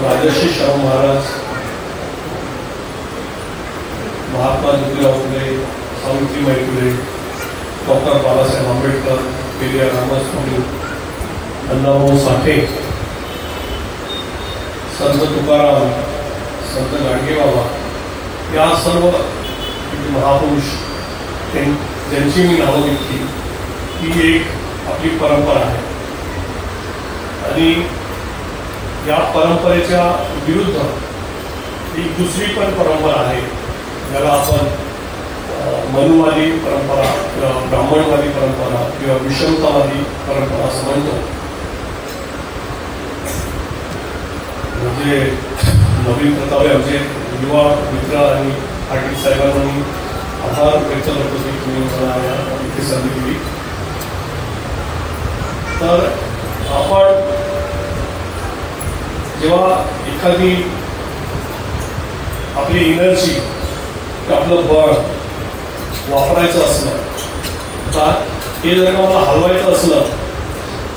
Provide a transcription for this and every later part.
Rajarshi Shahu Maharaj, Mahatma Jyotirao Phule, Savitribai Phule, doctor Babasaheb Ambedkar, Periyar Ramaswamy, Annabhau Sathe, संत तुकाराम, संत गाडगेबाबा, या सर्व महापुरुष ज्यांची मी नावं घेतली, ही एक आपली परंपरा आहे. आणि या परंपरेच्या विरुद्ध एक दुसरी पण परंपरा आहे, ज्याला आपण मनुवादी परंपरा किंवा ब्राह्मणवादी परंपरा किंवा विषमतावादी परंपरा असं म्हणतो. म्हणजे नवीन प्रतापे आमचे युवा मित्र आणि पाटील साहेबांना मी आभार व्यक्त करतो की तुम्ही मला इथे संधी दिली. तर आपण जेव्हा एखादी आपली एनर्जी, आपलं बळ वापरायचं असलं, तर ते जर का मला हलवायचं असलं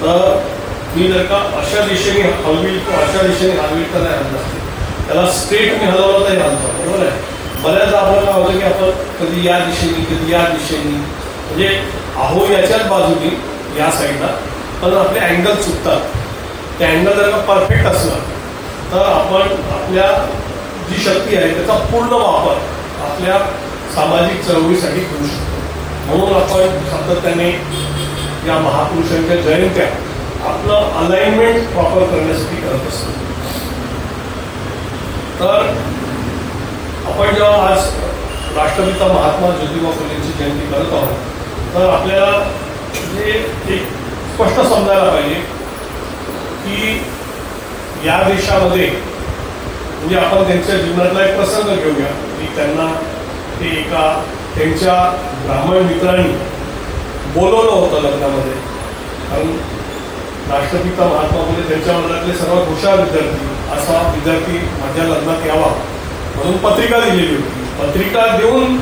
तर मी जर का अशा दिशेने हलवी किंवा अशा दिशेने हलवी तर नाही हलणार, त्याला स्ट्रेट मी हलवलं तरी हलतो. बरोबर आहे. बऱ्याचदा आपल्याला काय होतं की आपण कधी या दिशेने कधी या दिशेने, म्हणजे आहो याच्याच बाजूने या साईडला, पण आपले अँगल चुकतात. ते अँगल जर का परफेक्ट असला तर आपण आपल्या जी शक्ती आहे त्याचा पूर्ण वापर आपल्या सामाजिक चळवळीसाठी करू शकतो. म्हणून आपण सातत्याने या महापुरुषांच्या जयंत्या आपलं अलाइनमेंट प्रॉपर करण्यासाठी करत असतो. तर आपण जेव्हा आज राष्ट्रपिता महात्मा ज्योतिबा फुलेंची जयंती करत आहोत, तर आपल्याला म्हणजे एक स्पष्ट समजायला पाहिजे की या देशामध्ये म्हणजे आपण त्यांच्या जीवनातला एक प्रसंग घेऊया की त्यांना ते एका त्यांच्या ब्राह्मण मित्रांनी बोलवलं होतं लग्नामध्ये. कारण राष्ट्रपिता महात्मा फुले त्यांच्या वर्गातले सर्वात हुशार विद्यार्थी, असा विद्यार्थी माझ्या लग्नात यावा म्हणून पत्रिका दिलेली होती. पत्रिका देऊन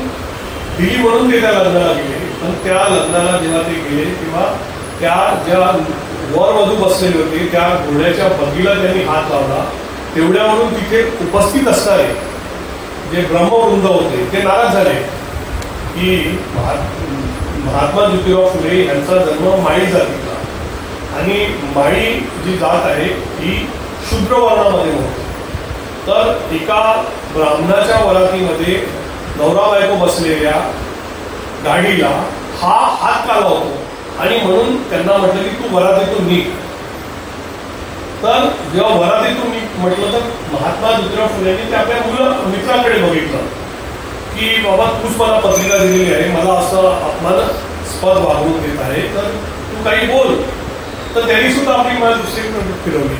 दिली म्हणून ते त्या लग्नाला गेले. पण त्या लग्नाला जेव्हा ते गेले तेव्हा त्या ज्या वरवधू बसलेले होते त्या घोड्याच्या बगीला त्यांनी हात लावला. तेवढ्यावरून तिथे उपस्थित असणारे जे ब्रह्मवृंद होते ते नाराज झाले की महात्मा ज्योतिराव फुले यांचा जन्म माळी जातीचा, आणि माळी जी जात आहे ही शूद्र वर्णामध्ये होती. तर एका ब्राह्मणाच्या वरातीमध्ये नवरा बायको बसलेल्या गाडीला हा हात का लावतो, आणि म्हणून त्यांना म्हटलं की तू वरातीतून निघ. तर जेव्हा वरातीतून निघ म्हटलं तर महात्मा ज्योतिराव फुलेंनी ते आपल्या मित्राकडे बघितलं की बाबा तूच मला पत्रिका दिलेली आहे, मला असं अपमानास्पद वागणूक देत आहे, तर तू काही बोल. तर त्यांनी सुद्धा आपली मला दुसरी फिरवली.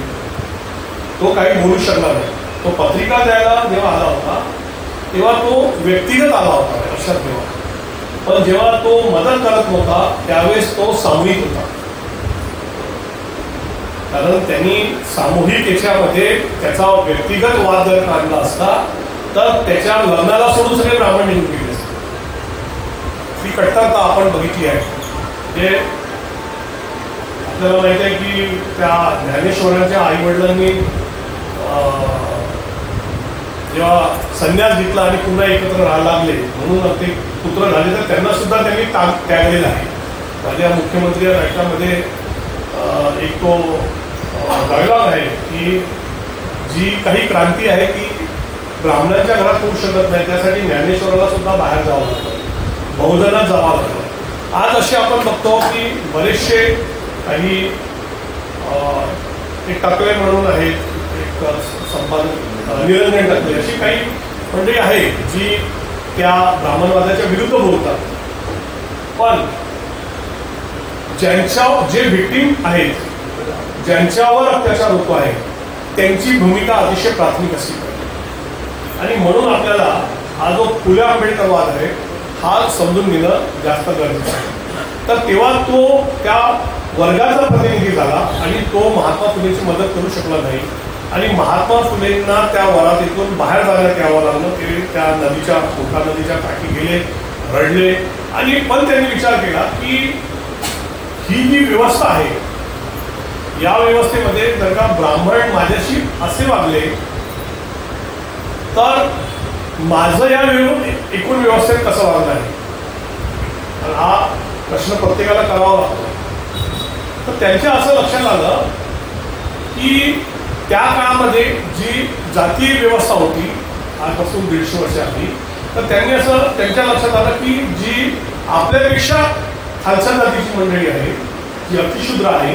तो काही बोलू शकला नाही. तो पत्रिका द्यायला जेव्हा आला होता तेव्हा तो व्यक्तिगत आला होता लक्षात ठेवा. पण जेव्हा तो मदत करत होता त्यावेळेस तो सामूहिक होता. कारण त्यांनी सामूहिक याच्यामध्ये त्याचा व्यक्तिगत वाद जर काढला असता तर त्याच्या लग्नाला सोडून सगळे ब्राह्मण निघून गेले असते. ही कट्टरता आपण बघितली आहे. म्हणजे आपल्याला माहिती आहे की त्या ज्ञानेश्वरांच्या आईवडिलांनी जेव्हा संन्यास घेतला आणि पुन्हा एकत्र राहायला लागले म्हणून ते पुत्र झाले, तर त्यांना सुद्धा त्यांनी त्यागलेला आहे. माझ्या मुख्यमंत्री या राष्ट्रामध्ये एक तो डायलॉग आहे की जी काही क्रांती आहे ती ब्राह्मणांच्या घरात होऊ शकत नाही, त्यासाठी ज्ञानेश्वराला सुद्धा बाहेर जावं लागतं, बहुजनात जावं लागतं. आज असे आपण बघतो की बरेचसे काही एक टकले म्हणून आहेत, एक संपादक निरंजन टकले, अशी काही मंडळी आहे जी त्या ब्राह्मणवादाच्या विरुद्ध बोलतात. पण ज्यांच्या जे व्हिक्टीम आहेत, ज्यांच्यावर अत्याचार होतो आहे, त्यांची भूमिका अतिशय प्राथमिक असली पाहिजे. आणि म्हणून आपल्याला हा जो फुले आंबेडकर वाद आहे हा समजून घेणं जास्त गरजेचं आहे. तर तेव्हा तो त्या वर्गाचा प्रतिनिधी झाला आणि तो महात्मा फुलेची मदत करू शकला नाही, आणि महात्मा फुलेंना त्या वरातीतून बाहेर जाण्यात यावं लागलं. ते त्या नदीच्या मोठ्या नदीच्या काठी गेले, रडले, आणि पण त्यांनी विचार केला की ही जी व्यवस्था आहे या व्यवस्थेमध्ये जर का ब्राह्मण माझ्याशी असे वागले तर माझं या एकूण व्यवस्थेत कसं वागणार आहे, हा प्रश्न प्रत्येकाला करावा लागतो. तर त्यांच्या असं लक्षात आलं की त्या काळामध्ये जी जातीय व्यवस्था होती आजपासून 150 वर्ष आधी, तर त्यांनी असं त्यांच्या लक्षात आलं की जी आपल्यापेक्षा खालच्या जातीची मंडळी आहे, जी अतिशूद्र आहे,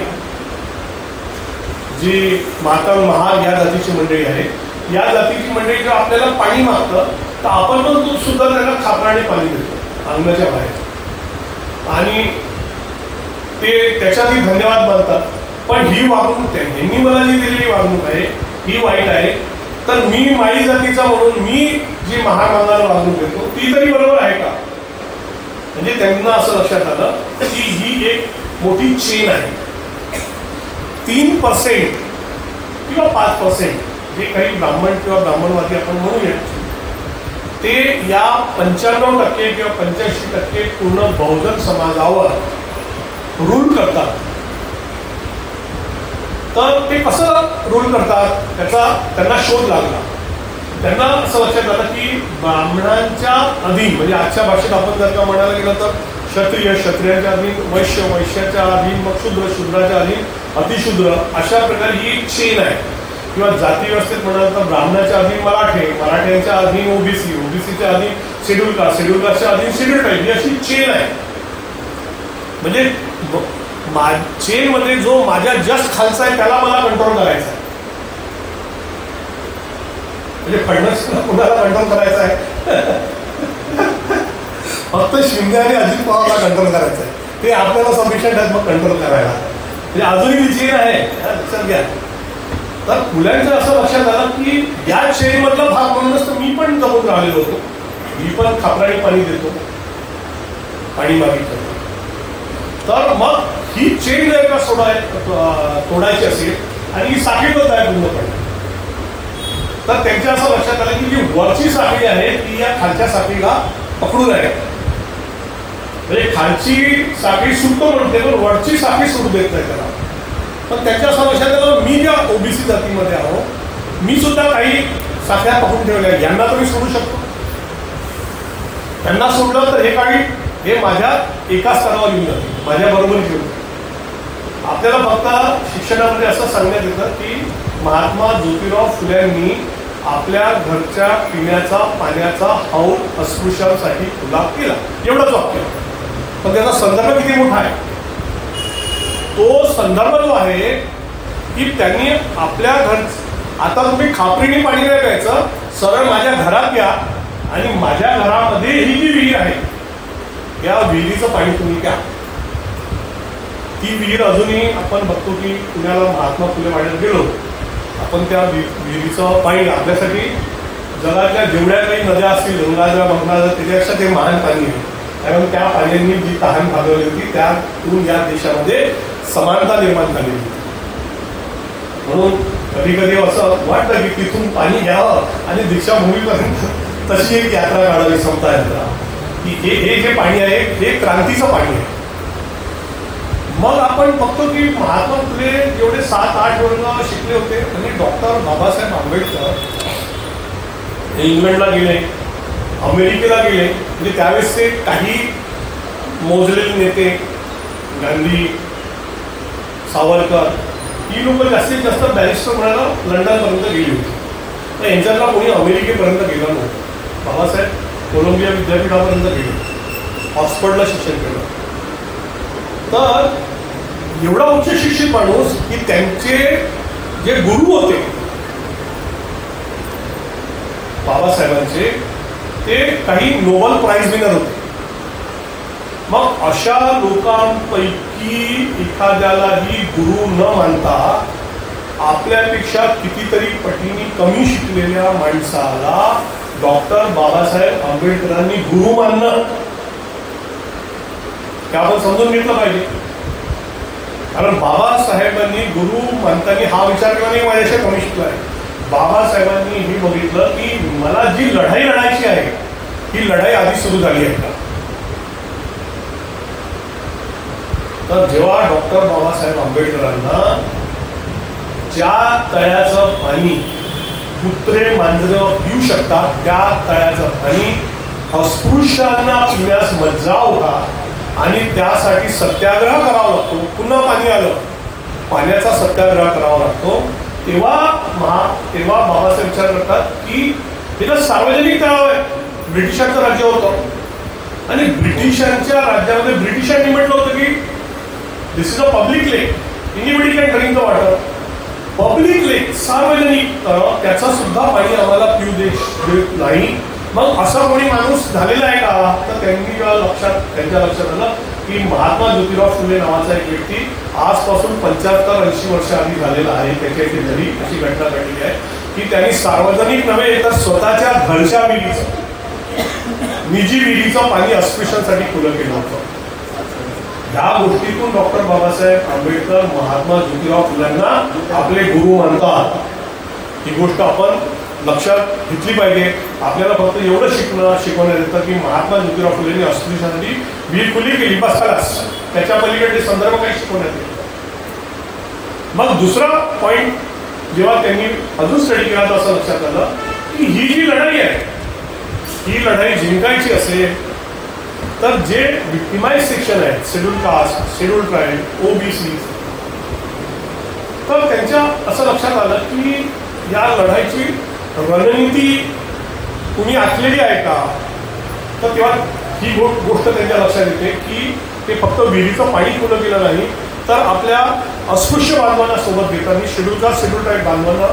जी मातंग महार या जातीची मंडळी आहे, या जातीची मंडळी जर आपल्याला पाणी मागतं तर आपण पण दूध सुद्धा त्यांना खापराने पाणी देतो अंगणाच्या बाहेर, आणि ते त्याच्यातही धन्यवाद मानतात. पण ही वागणूक त्यांनी मला जी दिलेली वागणूक आहे ही वाईट आहे, तर मी माई जातीचा म्हणून मी जी महाराजांना वागणूक देतो ती तरी बरोबर आहे का. म्हणजे त्यांना असं लक्षात आलं की ही एक मोठी चेन आहे. 3% किंवा 5% जे काही ब्राह्मण किंवा ब्राह्मणवादी आपण म्हणूया ते या 95% किंवा 85% पूर्ण बहुजन समाजावर रूल करतात. तर ते कसं रूल करतात त्याचा त्यांना शोध लागला. त्यांना असं लक्षात आलं की ब्राह्मणांच्या अधीन, म्हणजे आजच्या भाषेत आपण जर का म्हणायला गेलं तर क्षत्रिय क्षत्रियांच्या अधीन, वैश्य वैश्याच्या अधीन, मग शूद्र शूद्राच्या अधीन, अतिशूद्र, अशा प्रकारे ही चेन आहे. किंवा जाती व्यवस्थेत म्हणाल तर ब्राह्मणाच्या अधीन मराठे, मराठ्यांच्या अधीन ओबीसी, ओबीसीच्या अधीन शेड्यूल कास्ट, शेड्यूल कास्टच्या अधीन शेड्यूल ट्राईब, ही अशी चेन आहे. म्हणजे चेन मध्ये जो माझ्या जस्ट खालचा आहे त्याला मला कंट्रोल करायचा आहे. म्हणजे फडणवीसला कुणाला कंट्रोल करायचा आहे फक्त शिंदे आणि अजित पवारला कंट्रोल करायचं आहे. ते आपल्याला सफिशियंट आहेत मग कंट्रोल करायला. म्हणजे अजूनही चेन आहे, लक्षात घ्या. तर फुल्यांचं असं लक्षात आलं की या चेन मधला भाग म्हणूनच तर मी पण जमून राहिलेलो होतो. मी पण खापराने पाणी देतो, पाणी मागितलं. तर मग ही चेन जर का तोडायची असेल आणि ही साखळीबद्ध आहे पूर्णपणे, तर त्यांच्या असं लक्षात आलं की जी वरची साखळी आहे ती या खालच्या साखळीला पकडून आहे. म्हणजे खालची साखळी सुटतो म्हणते पण वरची साखळी सुटू देत नाही त्याला. पण त्यांच्या असं लक्षात आलं मी ज्या ओबीसी जातीमध्ये आहो मी सुद्धा काही साखळ्या पकडून ठेवल्या, यांना तर मी सोडू शकतो. त्यांना सोडलं तर हे काही हे माझ्या एका स्तरावर येऊन जाते, माझ्या बरोबर घेऊन. आपल्याला फक्त शिक्षणामध्ये असं सांगण्यात येतं की महात्मा ज्योतिराव फुल्यांनी आपल्या घरच्या पिण्याचा पाण्याचा हौद अस्पृश्यांसाठी खुला केला, एवढंच वाक्य. पण त्याचा संदर्भ किती मोठा आहे. तो संदर्भ जो आहे की त्यांनी आपल्या घर, आता तुम्ही खापरीने पाणी नाही प्यायचं, सरळ माझ्या घरात या आणि माझ्या घरामध्ये ही जी विहीर आहे या विहिरीचं पाणी तुम्ही प्या. ती विहीर अजूनही आपण बघतो की पुण्याला महात्मा फुले वाड्यात गेलो आपण त्या विहिरीचं पाणी आपल्यासाठी जगातल्या जेवढ्या काही नद्या असतील गंगाधर बंगाधर त्याच्यापेक्षा ते महान पाणी आहे. कारण त्या पाण्याने जी तहान भागवली होती त्यातून या देशामध्ये समानता निर्माण झाली होती. म्हणून कधी कधी असं वाटतं की तिथून पाणी घ्यावं आणि दीक्षाभूमीपर्यंत तशी एक यात्रा काढावी समता यात्रा की हे जे पाणी आहे हे क्रांतीचं पाणी आहे. मग आपण बघतो की महात्मा फुले जेवढे 7-8 वर्ग शिकले होते आणि डॉक्टर बाबासाहेब आंबेडकर इंग्लंडला गेले, अमेरिकेला गेले. म्हणजे त्यावेळेस ते काही मोजलेले नेते गांधी सावरकर ही लोक जास्तीत जास्त बॅरिस्टर म्हणायला लंडनपर्यंत गेली होती. तर यांच्यातला कोणी अमेरिकेपर्यंत गेला नव्हता. बाबासाहेब कोलंबिया विद्यापीठापर्यंत गेले, ऑक्सफर्डला शिक्षण केलं. तर एवढा उच्च शिक्षित माणूस की त्यांचे जे गुरु होते बाबासाहेबांचे ते काही नोबल प्राइज विनर होते. मग अशा लोकांपैकी एखाद्यालाही गुरु न मानता आपल्यापेक्षा कितीतरी पटीने कमी शिकलेल्या माणसाला डॉक्टर बाबासाहेब आंबेडकरांनी गुरु मानणं हे आपण समजून घेतलं पाहिजे. कारण बाबासाहेबांनी गुरु मानताना हा विचार केला नाही माझ्याशी कमी शिकला आहे. बाबासाहेबांनी हे बघितलं की मला जी लढाई लढायची आहे ही लढाई आधी सुरू झाली आहे का. तर जेव्हा डॉक्टर बाबासाहेब आंबेडकरांना ज्या तळ्याचं पाणी कुत्रे मांजरं पिऊ शकतात त्या तळ्याचं पाणी अस्पृश्यांना पिण्यास मज्जा होता आणि त्यासाठी सत्याग्रह करावा लागतो. पुन्हा पाणी आलं, पाण्याचा सत्याग्रह करावा लागतो. तेव्हा बाबासाहेब विचार करतात की तिला सार्वजनिक तळाव आहे. ब्रिटिशांचं राज्य होतं आणि ब्रिटिशांच्या राज्यामध्ये ब्रिटिशांनी म्हटलं होतं की this is a public lake, anybody can drink the water. Public lake, सार्वजनिक तळाव, त्याचा सुद्धा पाणी आम्हाला पिऊ देत नाही. मग असा कोणी माणूस झालेला आहे का? तर त्यांच्या लक्षात आलं की महात्मा ज्योतिराव फुले नावाचा एक व्यक्ती आजपासून 75-80 वर्ष आधी झालेला आहे. त्याच्या इथे घरी अशी घटना घडलेली आहे की त्यांनी सार्वजनिक नव्हे तर स्वतःच्या घरच्या विहिरीचं, निजी विहिरीचं पाणी अस्पृश्यांसाठी खुलं केलं होतं. ह्या गोष्टीतून डॉक्टर बाबासाहेब आंबेडकर महात्मा ज्योतिराव फुल्यांना आपले गुरु मानतात. ही गोष्ट आपण लक्षात घेतली पाहिजे. आपल्याला फक्त एवढं शिकवण्यात येतं की महात्मा ज्योतिराव फुलेंनी अस्पृश्यांसाठी विहीर खुली केली, बस खलास. त्याच्या पलीकडे संदर्भ काही शिकवण्यात येतो. मग दुसरा पॉइंट जेव्हा त्यांनी अजून स्टडी केला तर असं लक्षात आलं की ही जी लढाई आहे, ही लढाई जिंकायची असेल तर जे विक्टिमाइज सेक्शन आहेत, schedule caste, schedule tribe, OBC, तर त्यांच्या असं लक्षात आलं की या लढाईची रणनीती कुणी आखलेली आहे का? तर तेव्हा ही गोष्ट त्यांच्या लक्षात येते की ते फक्त विहिरीचं पाणी खुलं केलं नाही तर आपल्या अस्पृश्य बांधवांना सोबत घेताना, शेड्यूल कास्ट, शेड्यूल ट्राईब बांधवांना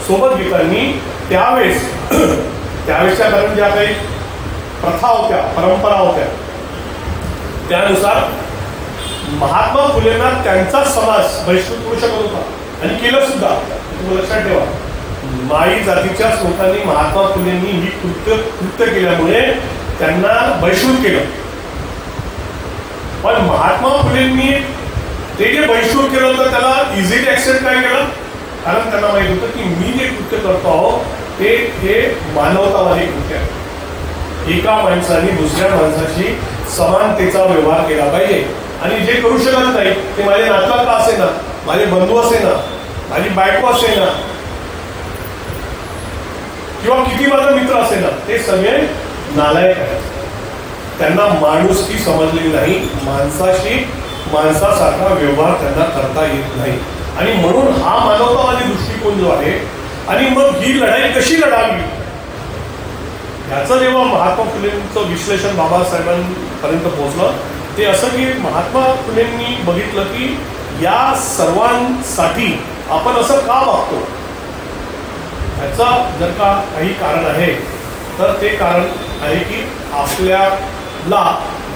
सोबत घेताना त्यावेळेसच्या कारण ज्या काही प्रथा होत्या, परंपरा होत्या, त्यानुसार महात्मा फुलेंना त्यांचा समाज बहिष्कृत करू शकत होता आणि केलं सुद्धा. तुम्ही लक्षात ठेवा, माई जातीच्या लोकांनी महात्मा फुलेंनी ही कृत्य केल्यामुळे त्यांना बहिष्कृत केलं. पण महात्मा फुलेंनी ते जे बहिष्कृत केलं होतं त्याला इझिली ऍक्सेप्ट काय केलं? कारण त्यांना माहित होतं की मी जे कृत्य करतो आहोत ते मानवतावादी कृत्य आहे. एका माणसाने दुसऱ्या माणसाशी समानतेचा व्यवहार केला पाहिजे आणि जे करू शकत नाही ते माझे नातलग असे ना, माझे बंधू असे ना, माझी बायको असे ना, किंवा किती माझा मित्र असे ना, ते सगळे नालायक आहेत. त्यांना माणुसकी समजलेली नाही, माणसासारखा व्यवहार त्यांना करता येत नाही. आणि म्हणून हा मानवतावादी दृष्टिकोन जो आहे आणि मग ही लढाई कशी लढावी याचं जेव्हा महात्मा फुलेंचं विश्लेषण बाबासाहेबांपर्यंत पोहोचलं ते असं की महात्मा फुलेंनी बघितलं की या सर्वांसाठी आपण असं का वागतो, याचं जर का काही कारण आहे तर ते कारण आहे की आपल्याला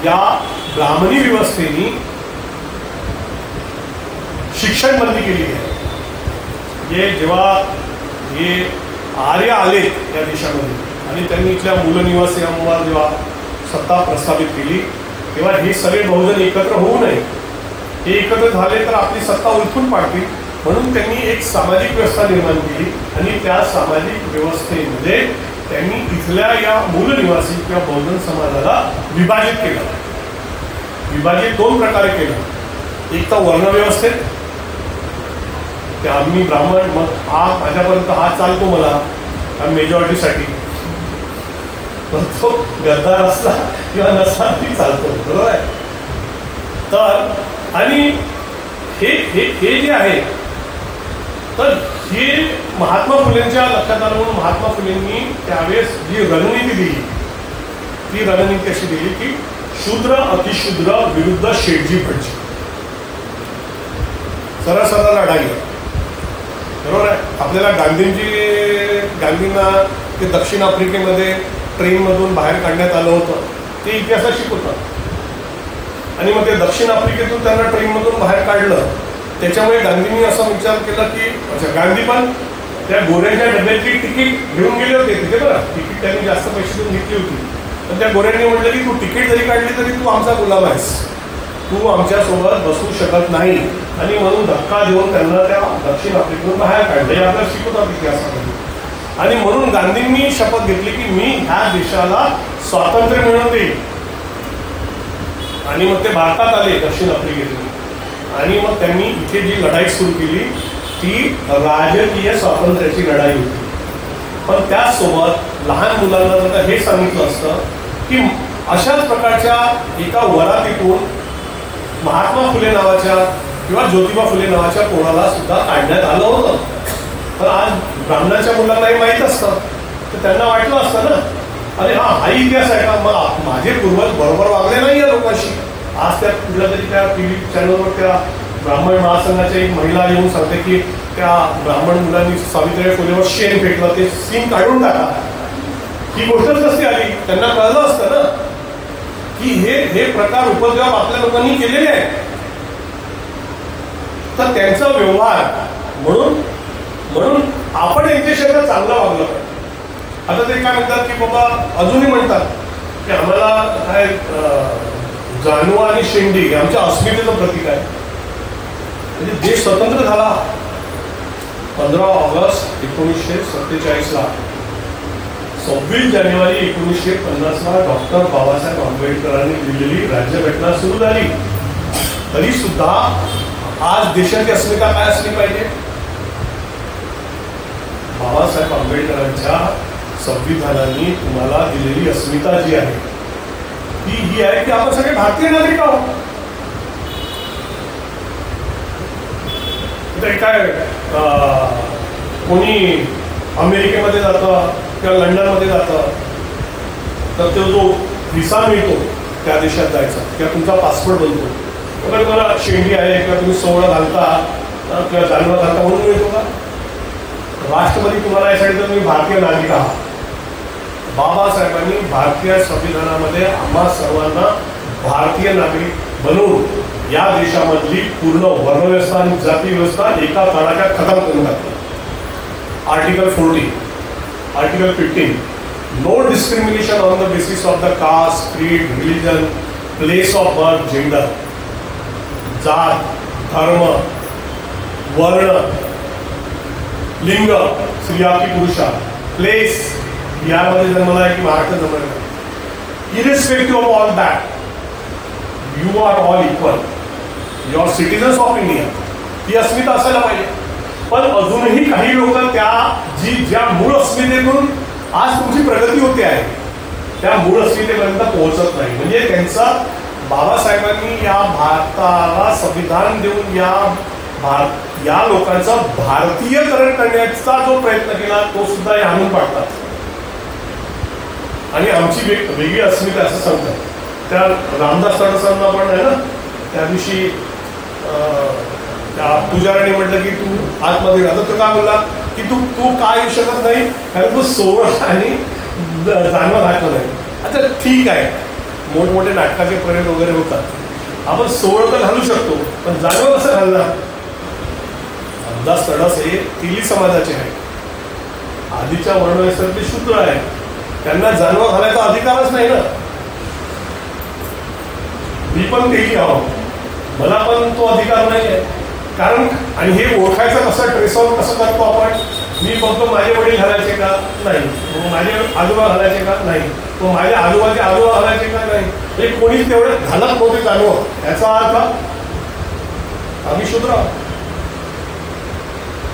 या ब्राह्मणी व्यवस्थेने शिक्षण बंदी केली आहे. जेव्हा हे आर्य आले या देशामध्ये आणि त्यांनी इथल्या मूलनिवासियांवर जेव्हा सत्ता प्रस्थापित केली तेव्हा हे सगळे बहुजन एकत्र होऊ नये, हे एकत्र झाले तर आपली सत्ता उलथून पाडतील. म्हणून त्यांनी एक सामाजिक व्यवस्था निर्माण केली आणि त्या सामाजिक व्यवस्थेमध्ये त्यांनी इथल्या या मूलनिवासी किंवा बहुजन समाजाला विभाजित केलं. विभाजित दोन प्रकारे केलं. एक तर वर्णव्यवस्थेत, ते आम्ही ब्राह्मण, मग हा माझ्यापर्यंत हा चालतो मला मेजॉरिटीसाठी, तो गद्दार असला किंवा नसला तरी चालतो, बरोबर आहे. तर आणि हे जे आहे तर हे महात्मा फुलेंच्या लक्षात आलं. म्हणून महात्मा फुलेंनी त्यावेळेस जी रणनीती दिली ती रणनीती अशी दिली की शूद्र अतिशूद्र विरुद्ध शेठजी भटजी, सरळ सरळ लढाई. बरोबर आहे. आपल्याला गांधींना ते दक्षिण आफ्रिकेमध्ये ट्रेनमधून बाहेर काढण्यात आलं होतं ते इतिहासात शिकवतात आणि मग ते दक्षिण आफ्रिकेतून त्यांना ट्रेनमधून बाहेर काढलं. त्याच्यामुळे गांधींनी असा विचार केला की अच्छा, गांधी पण त्या गोऱ्यांच्या डब्यातली तिकीट घेऊन गेले होते तिथे. बरं, तिकीट त्यांनी जास्त पैसे देऊन घेतली होती, पण त्या गोऱ्यांनी म्हटलं की तू तिकीट जरी काढली तरी तू आमचा गुलाम आहेस, तू आमच्यासोबत बसू शकत नाही. आणि म्हणून धक्का देऊन त्यांना त्या दक्षिण आफ्रिकेतून बाहेर काढलं. हे आपल्याला शिकवतात इतिहासामध्ये. आणि म्हणून गांधींनी शपथ घेतली की मी ह्या देशाला स्वातंत्र्य मिळवून देईल. आणि मग ते भारतात आले दक्षिण आफ्रिकेतून आणि मग त्यांनी इथे जी लढाई सुरू केली ती राजकीय स्वातंत्र्याची लढाई होती. पण त्याचसोबत लहान मुलांना जर हे सांगितलं असतं की अशाच प्रकारच्या एका वरातीतून महात्मा फुले नावाच्या किंवा ज्योतिबा फुले नावाच्या कोणाला सुद्धा काढण्यात आलं होतं. पण आज ब्राह्मणाच्या मुलांनाही माहीत असतं, तर त्यांना वाटलं असतं ना, अरे हा इतिहास आहे का, मग माझे पूर्वज बरोबर वागले नाही या लोकांशी. आज त्या कुठल्या तरी त्या टीव्ही चॅनलवर त्या ब्राह्मण महासंघाची एक महिला येऊन सांगते की त्या ब्राह्मण मुलांनी सावित्रीबाई फुलेवर शेण फेकलं, ते सीन काढून टाका. ही गोष्टच नसती आली. त्यांना कळलं असतं ना की हे प्रकार उपद्रव आपल्या लोकांनी केलेले आहेत. तर त्यांचा व्यवहार म्हणून आपण यांच्याशी चांगलं वागलं पाहिजे. आता ते काय म्हणतात की बाबा, अजूनही म्हणतात की आम्हाला काय जानवा आणि शेंडी हे आमच्या अस्मितेचं प्रतीक आहे. म्हणजे देश स्वतंत्र झाला 15 ऑगस्ट 1947 ला. 26 जानेवारी 1950 ला डॉक्टर बाबासाहेब आंबेडकरांनी दिलेली राज्यघटना सुरू झाली. तरी सुद्धा आज देशाची अस्मिता काय असली पाहिजे? बाबासाहेब आंबेडकरांच्या संविधानाने तुम्हाला दिलेली अस्मिता जी आहे ती ही आहे की आपण सगळे भारतीय नागरिक आहोत. काय कोणी अमेरिकेमध्ये जातं किंवा लंडनमध्ये जातं तर तो जो व्हिसा मिळतो त्या देशात जायचा किंवा तुमचा पासपोर्ट बनतो, तर तुम्हाला शेंडी आहे किंवा तुम्ही सोहळा घालता किंवा जानवा घालता म्हणून मिळतो का? राष्ट्रपती तुम्हाला यासाठी तर तुम्ही भारतीय नागरिक आहात. बाबासाहेबांनी भारतीय संविधानामध्ये आम्हा सर्वांना भारतीय नागरिक बनवून या देशामधली पूर्ण वर्णव्यवस्था आणि जाती व्यवस्था एका काळाच्या खतम करून टाकली. Article 40, article 15, no discrimination on the basis of the caste, creed, religion, place of birth, gender, जात, धर्म, वर्ण, लिंग, स्त्रिया की पुरुषा, प्लेस, बिहारमध्ये जन्मला आहे की महाराष्ट्रात जन्मला आहे, irrespective of all that you are all equal, you are citizens of India. ही अस्मिता असायला पाहिजे. पण अजूनही काही लोक ज्या मूळ अस्मितेतून आज तुमची प्रगती होते आहे त्या मूळ अस्मितेपर्यंत पोहोचत नाही. म्हणजे त्यांचा बाबासाहेबांनी या भारताला संविधान देऊन या लोकांचं भारतीयकरण करण्याचा जो प्रयत्न केला तो सुद्धा हे आणून पाडतात आणि आमची वेगळी अस्मिता असं सांगतात. त्या रामदास तडसांना पण आहे ना, त्या दिवशी त्या पुजाऱ्याने म्हटलं की तू आतमध्ये आता तो काय बोलला की तू काय येऊ शकत नाही कारण तू सोहळा आणि जानवा घातलं नाही. अच्छा ठीक आहे, मोठमोठे नाटकाचे प्रयोग वगैरे होतात, आपण सोहळा तर घालू शकतो पण जानवा कसं घालणार? रामदास तडस हे तेली समाजाचे आहे, आधीच्या वर्णव्यवस्थेतले शूद्र आहे, त्यांना जानवा घालायचा अधिकारच नाही ना. मी पण तेली आहोत, मला पण तो अधिकार नाही आहे. कारण आणि हे ओळखायचं कसं, ट्रेस आउट कसं करतो आपण? मी बघतो माझे वडील घालायचे का नाही, मग माझे आजोबा घालायचे का नाही, मग माझ्या आजोबाचे आजोबा घालायचे का नाही, हे कोणीच तेवढे घालत नव्हते जानवं. याचा अर्थ आम्ही शूद्र आहोत.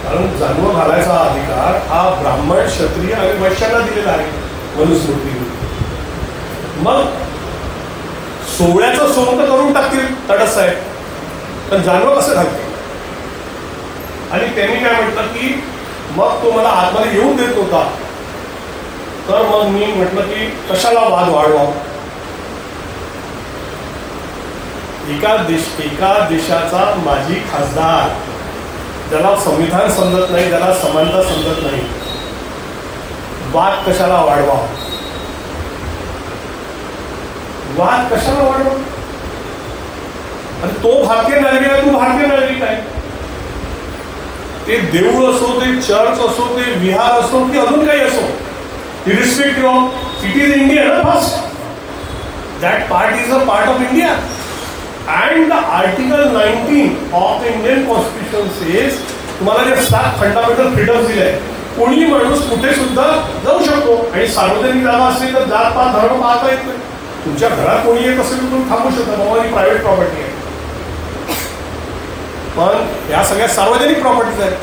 कारण जानवं घालायचा अधिकार हा ब्राह्मण, क्षत्रिय आणि वैश्यांना दिलेला आहे मनुस्मृतीने. मग सोहळ्याचं सोंग करून टाकतील तडस साहेब, पण जानवं कसं घालतील? आणि त्यांनी काय म्हटलं की मग तो मला आतमध्ये येऊन देत होता, तर मग मी म्हटलं की कशाला वाद वाढवा. एका देशाचा माजी खासदार ज्याला संविधान समजत नाही, ज्याला समानता समजत नाही, वाद कशाला वाढवा? वाद कशाला वाढवा? आणि तो भारतीय नागरिक आहे, तू भारतीय नागरिक आहे. ते देऊळ असो, ते चर्च असो, ते विहार असो की अजून काही असो, irrespective of it is India ना first. That part is a part of India and the article 19 of the Indian constitution says तुम्हाला जे 7 फंडामेंटल फ्रीडम्स दिले आहेत, कोणी माणूस कुठे सुद्धा जाऊ शकतो आणि सार्वजनिक जागा असली तर जात पात धर्म पाहता येत नाही. तुमच्या घरात कोणी येत असेल तर तुम्ही थांबू शकता, बाबा ही प्रायव्हेट प्रॉपर्टी आहे. पण या सगळ्या सार्वजनिक प्रॉपर्टीज आहेत.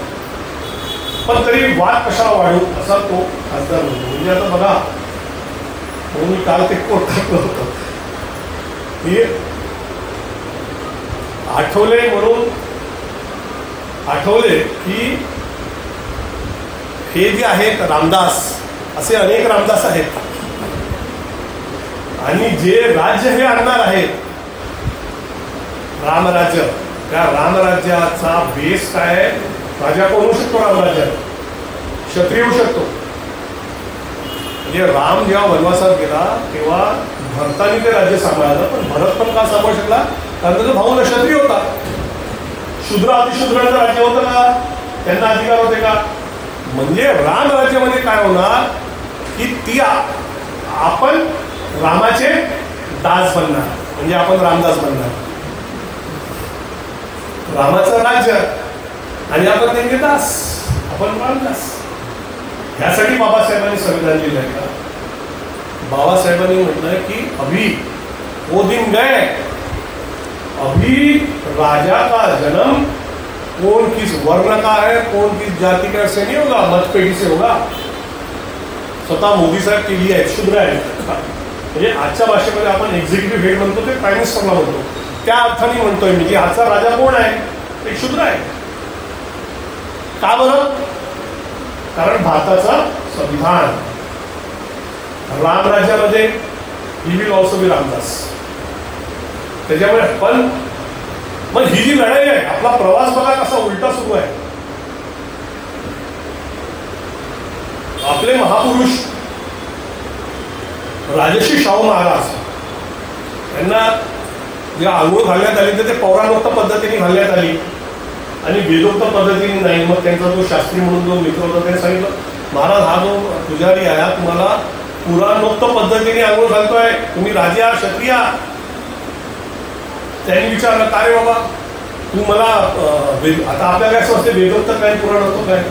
पण तरी वाद कशाला वाढू असा तो खासदार म्हणतो. म्हणजे आता बघा, म्हणून मी काल ते कोट टाकलं होतं की आठवले की हे जे आहेत रामदास, असे अनेक रामदास आहेत आणि जे राज्य हे आणणार आहेत रामराज्य, त्या रामराज्याचा बेस काय आहे? राजा कोण होऊ शकतो? रामराज्यात क्षत्रिय होऊ शकतो. म्हणजे राम जेव्हा वनवासात गेला तेव्हा भरताने ते राज्य सांभाळलं, पण भरत पण का सांभाळू शकला? कारण त्याचा भाऊ क्षत्रिय होता. शूद्र अतिशूद्रांचं राज्य होतं का? त्यांना अधिकार होते का? म्हणजे राम राज्यामध्ये काय होणार की ती आपण रामाचे दास बनणार, म्हणजे आपण रामदास बनणार. रामाचं राज्य आणि आपण त्यांचे दास, आपण रामदास. ह्यासाठी बाबासाहेबांनी संविधान लिहिलंय का? बाबासाहेबांनी म्हटलंय की अभी वो दिन गए, अभी राजा का जन्म कौन किस वर्ण का है, कौन किस जाति का से नहीं होगा, मतपेटी से होगा. स्वतः मोदी साहेब केली आहे, शूद्र आहे. म्हणजे आजच्या भाषेमध्ये आपण एक्झिक्युटिव्ह हेड म्हणतो ते प्राईम मिनिस्टरला म्हणतो, त्या अर्थाने म्हणतोय मी की आजचा राजा कोण आहे? एक शूद्र आहे. का बरं? कारण भारताचं संविधान राम राज्यामध्ये he will also be Ramdas. त्याच्यामुळे पण मग ही जी लढाई आहे, आपला प्रवास बघा कसा उलटा सुरू आहे. आपले महापुरुष राजर्षी शाहू महाराज यांना जे आंघोळ घालण्यात आली तर ते पौराणोक्त पद्धतीने घालण्यात आली आणि वेदोक्त पद्धतीने नाही. मग त्यांचा जो शास्त्री म्हणून जो मित्र होता त्याने सांगितलं, महाराज हा जो पुजारी आहे तुम्हाला पुराणोक्त पद्धतीने आंघोळ घालतोय, तुम्ही राजे आहात, क्षत्रिय आहात. त्यांनी विचारलं, काय रे बाबा तू मला आता आपल्याला असं असते वेदोक्त काय पुराणोक्त काय?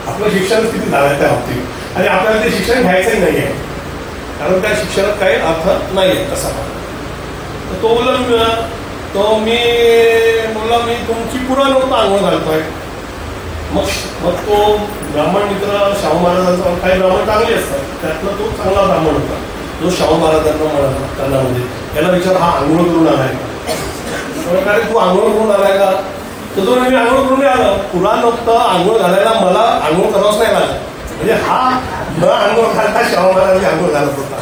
आपलं शिक्षण किती झालं त्या बाबतीत आणि आपल्याला ते शिक्षण घ्यायचंही नाही आहे, कारण त्या शिक्षणात काही अर्थ नाही आहे तसा. तो बोलला, तो मी बोलला मी तुमची पुराणोक्त आंघोळ घालतोय. मग तो ब्राह्मण मित्र शाहू महाराजांचा, काही ब्राह्मण चांगले असतात, त्यातला तो चांगला ब्राह्मण होता जो शाहू महाराजांना म्हणाला त्यांना, म्हणजे याला विचार हा आंघोळ करून आलाय का? तू आंघोळ करून आलाय का? तर तो मी आंघोळ करून आलं. पुराणोक्त आंघोळ घालायला मला आंघोळ करावंच नाही लागलं. म्हणजे हा न आंघोळ घालता शाहू महाराज आंघोळ घालत होता.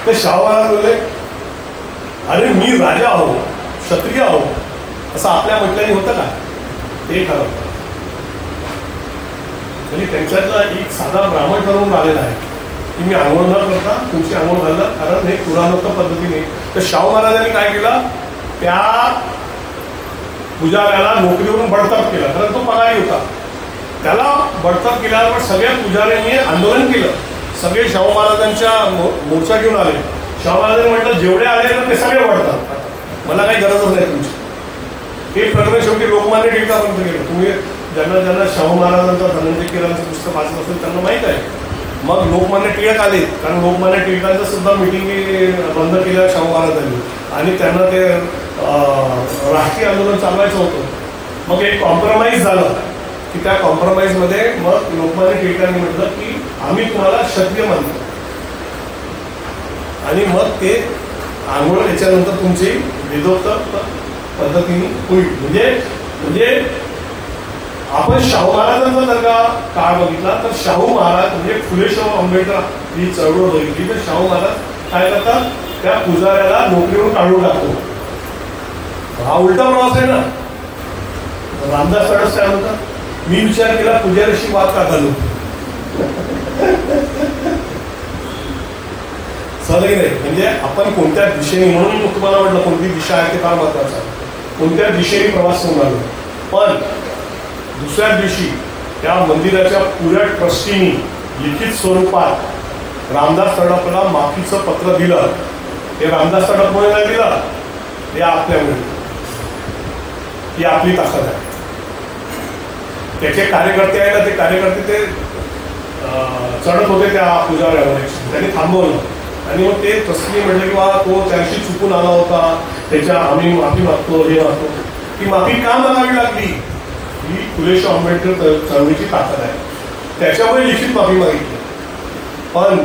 तर शाहू महाराज बोलले, अरे मी राजा आहो, क्षत्रिय आहो, असं आपल्या म्हटल्याने होतं का? ते खरं. म्हणजे त्यांच्यातला एक साधा ब्राह्मण ठरवून आलेला आहे की मी आंघोळ न करता तुमची आंघोळ घालणार, कारण हे पुराणोक्त पद्धतीने. तर शाहू महाराजांनी काय केलं, त्या पुजाऱ्याला नोकरीवरून बडतर्फ केलं, कारण तो पगारी होता. त्याला बडतर्फ केल्यावर सगळ्या पुजाऱ्यांनी आंदोलन केलं. सगळे शाहू महाराजांच्या मोर्चा घेऊन आले. शाहू महाराजांनी म्हटलं, जेवढे आले तर ते सगळे बडतात, मला काही गरजच नाही तुमची. हे प्रकरण शेवटी लोकमान्य टिळकापर्यंत गेलं. तुम्ही ज्यांना शाहू महाराजांचा धनंजय केरांचं पुस्तक वाचत असेल त्यांना माहीत आहे. मग लोकमान्य टिळक आले, कारण लोकमान्य टिळकांचं सुद्धा मिटिंगी बंद केल्या शाहू महाराजांनी आणि त्यांना ते राष्ट्रीय आंदोलन चालवायचं होतं. मग एक कॉम्प्रोमाइज झालं की त्या कॉम्प्रोमाइजमध्ये मग लोकमान्य टिळकांनी म्हटलं की आम्ही तुम्हाला क्षत्रिय मानतो आणि मग ते आंघोळ याच्यानंतर तुमची वेदोक्त पद्धतीने होईल. म्हणजे आपण शाहू महाराजांचा जर का काळ बघितला तर शाहू महाराज म्हणजे फुले शाहू आंबेडकर ही चळवळ बघितली तर शाहू महाराज काय करतात, त्या पुजाऱ्याला नोकरीवरून काढून टाकतो. हा उलटा प्रवास आहे ना. रामदास तडस काय म्हणतात, मी विचार केला पुजाऱ्याशी वाद का घालू. सहज नाही. म्हणजे आपण कोणत्या दिशेने, म्हणून तुम्हाला म्हटलं कोणती दिशा आहे ते फार महत्वाचं आहे. कोणत्या दिशेने प्रवास होऊन आलो. पण दुसऱ्या दिवशी त्या मंदिराच्या पुऱ्या ट्रस्टीनी लिखित स्वरूपात रामदास तडपला माफीचं पत्र दिलं. हे रामदास तडपमुळे नाही दिलं, हे आपल्यामुळे. ही आपली ताकद आहे. त्याचे कार्यकर्ते आहे ना, ते कार्यकर्ते ते चढत होते त्या पुजाऱ्यावर, त्यांनी थांबवलं आणि मग ते ट्रस्टीने म्हटलं की बा तो त्याशी चुकून आला होता, त्याच्या आम्ही माफी मागतो, हे मागतो. ती माफी का मागावी लागली? ही फुले शाहू आंबेडकर चळवळीची ताकद आहे. त्याच्यामुळे लिखित माफी मागितली. पण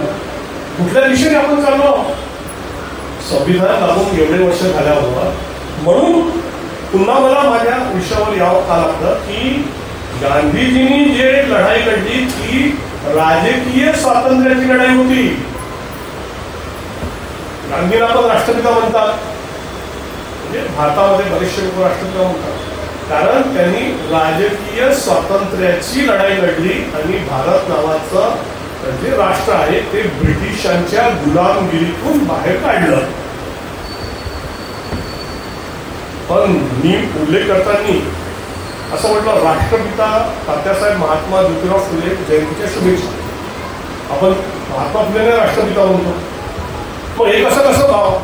कुठल्या दिशेने आपण चाललो? संविधान लागून एवढे वर्ष झाल्यावर म्हणून पुन्हा मला माझ्या विषयावर यावं का लागतं की गांधीजींनी जे लढाई लढली ती राजकीय स्वातंत्र्याची लढाई होती. गांधींना पण राष्ट्रपिता म्हणतात, म्हणजे भारतामध्ये बरेचसे लोक राष्ट्रपिता म्हणतात, कारण त्यांनी राजकीय स्वातंत्र्याची लढाई लढली आणि भारत नावाचं जे राष्ट्र आहे ते ब्रिटिशांच्या गुलामगिरीतून बाहेर काढलं. पण मी उल्लेख करताना असं म्हटलं, राष्ट्रपिता तात्यासाहेब महात्मा ज्योतिराव फुले जयंतीच्या शुभेच्छा. आपण महात्मा फुलेने राष्ट्रपिता म्हणतो, मग हे कसं भाव?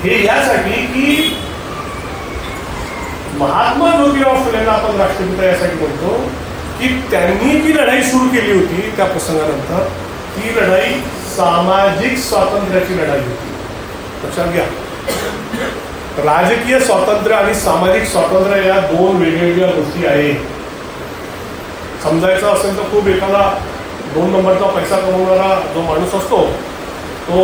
हे यासाठी की महात्मा ज्योतिराव फुलेंना आपण राष्ट्रपिता यासाठी म्हणतो की त्यांनी जी लढाई सुरू केली होती त्या प्रसंगानंतर ती लढाई सामाजिक स्वातंत्र्याची लढाई होती. लक्षात घ्या, राजकीय स्वातंत्र्य आणि सामाजिक स्वातंत्र्य या दोन वेगवेगळ्या गोष्टी आहेत. समजायचं असेल तर खूप एखादा 2 नंबरचा पैसा कमवणारा जो माणूस असतो तो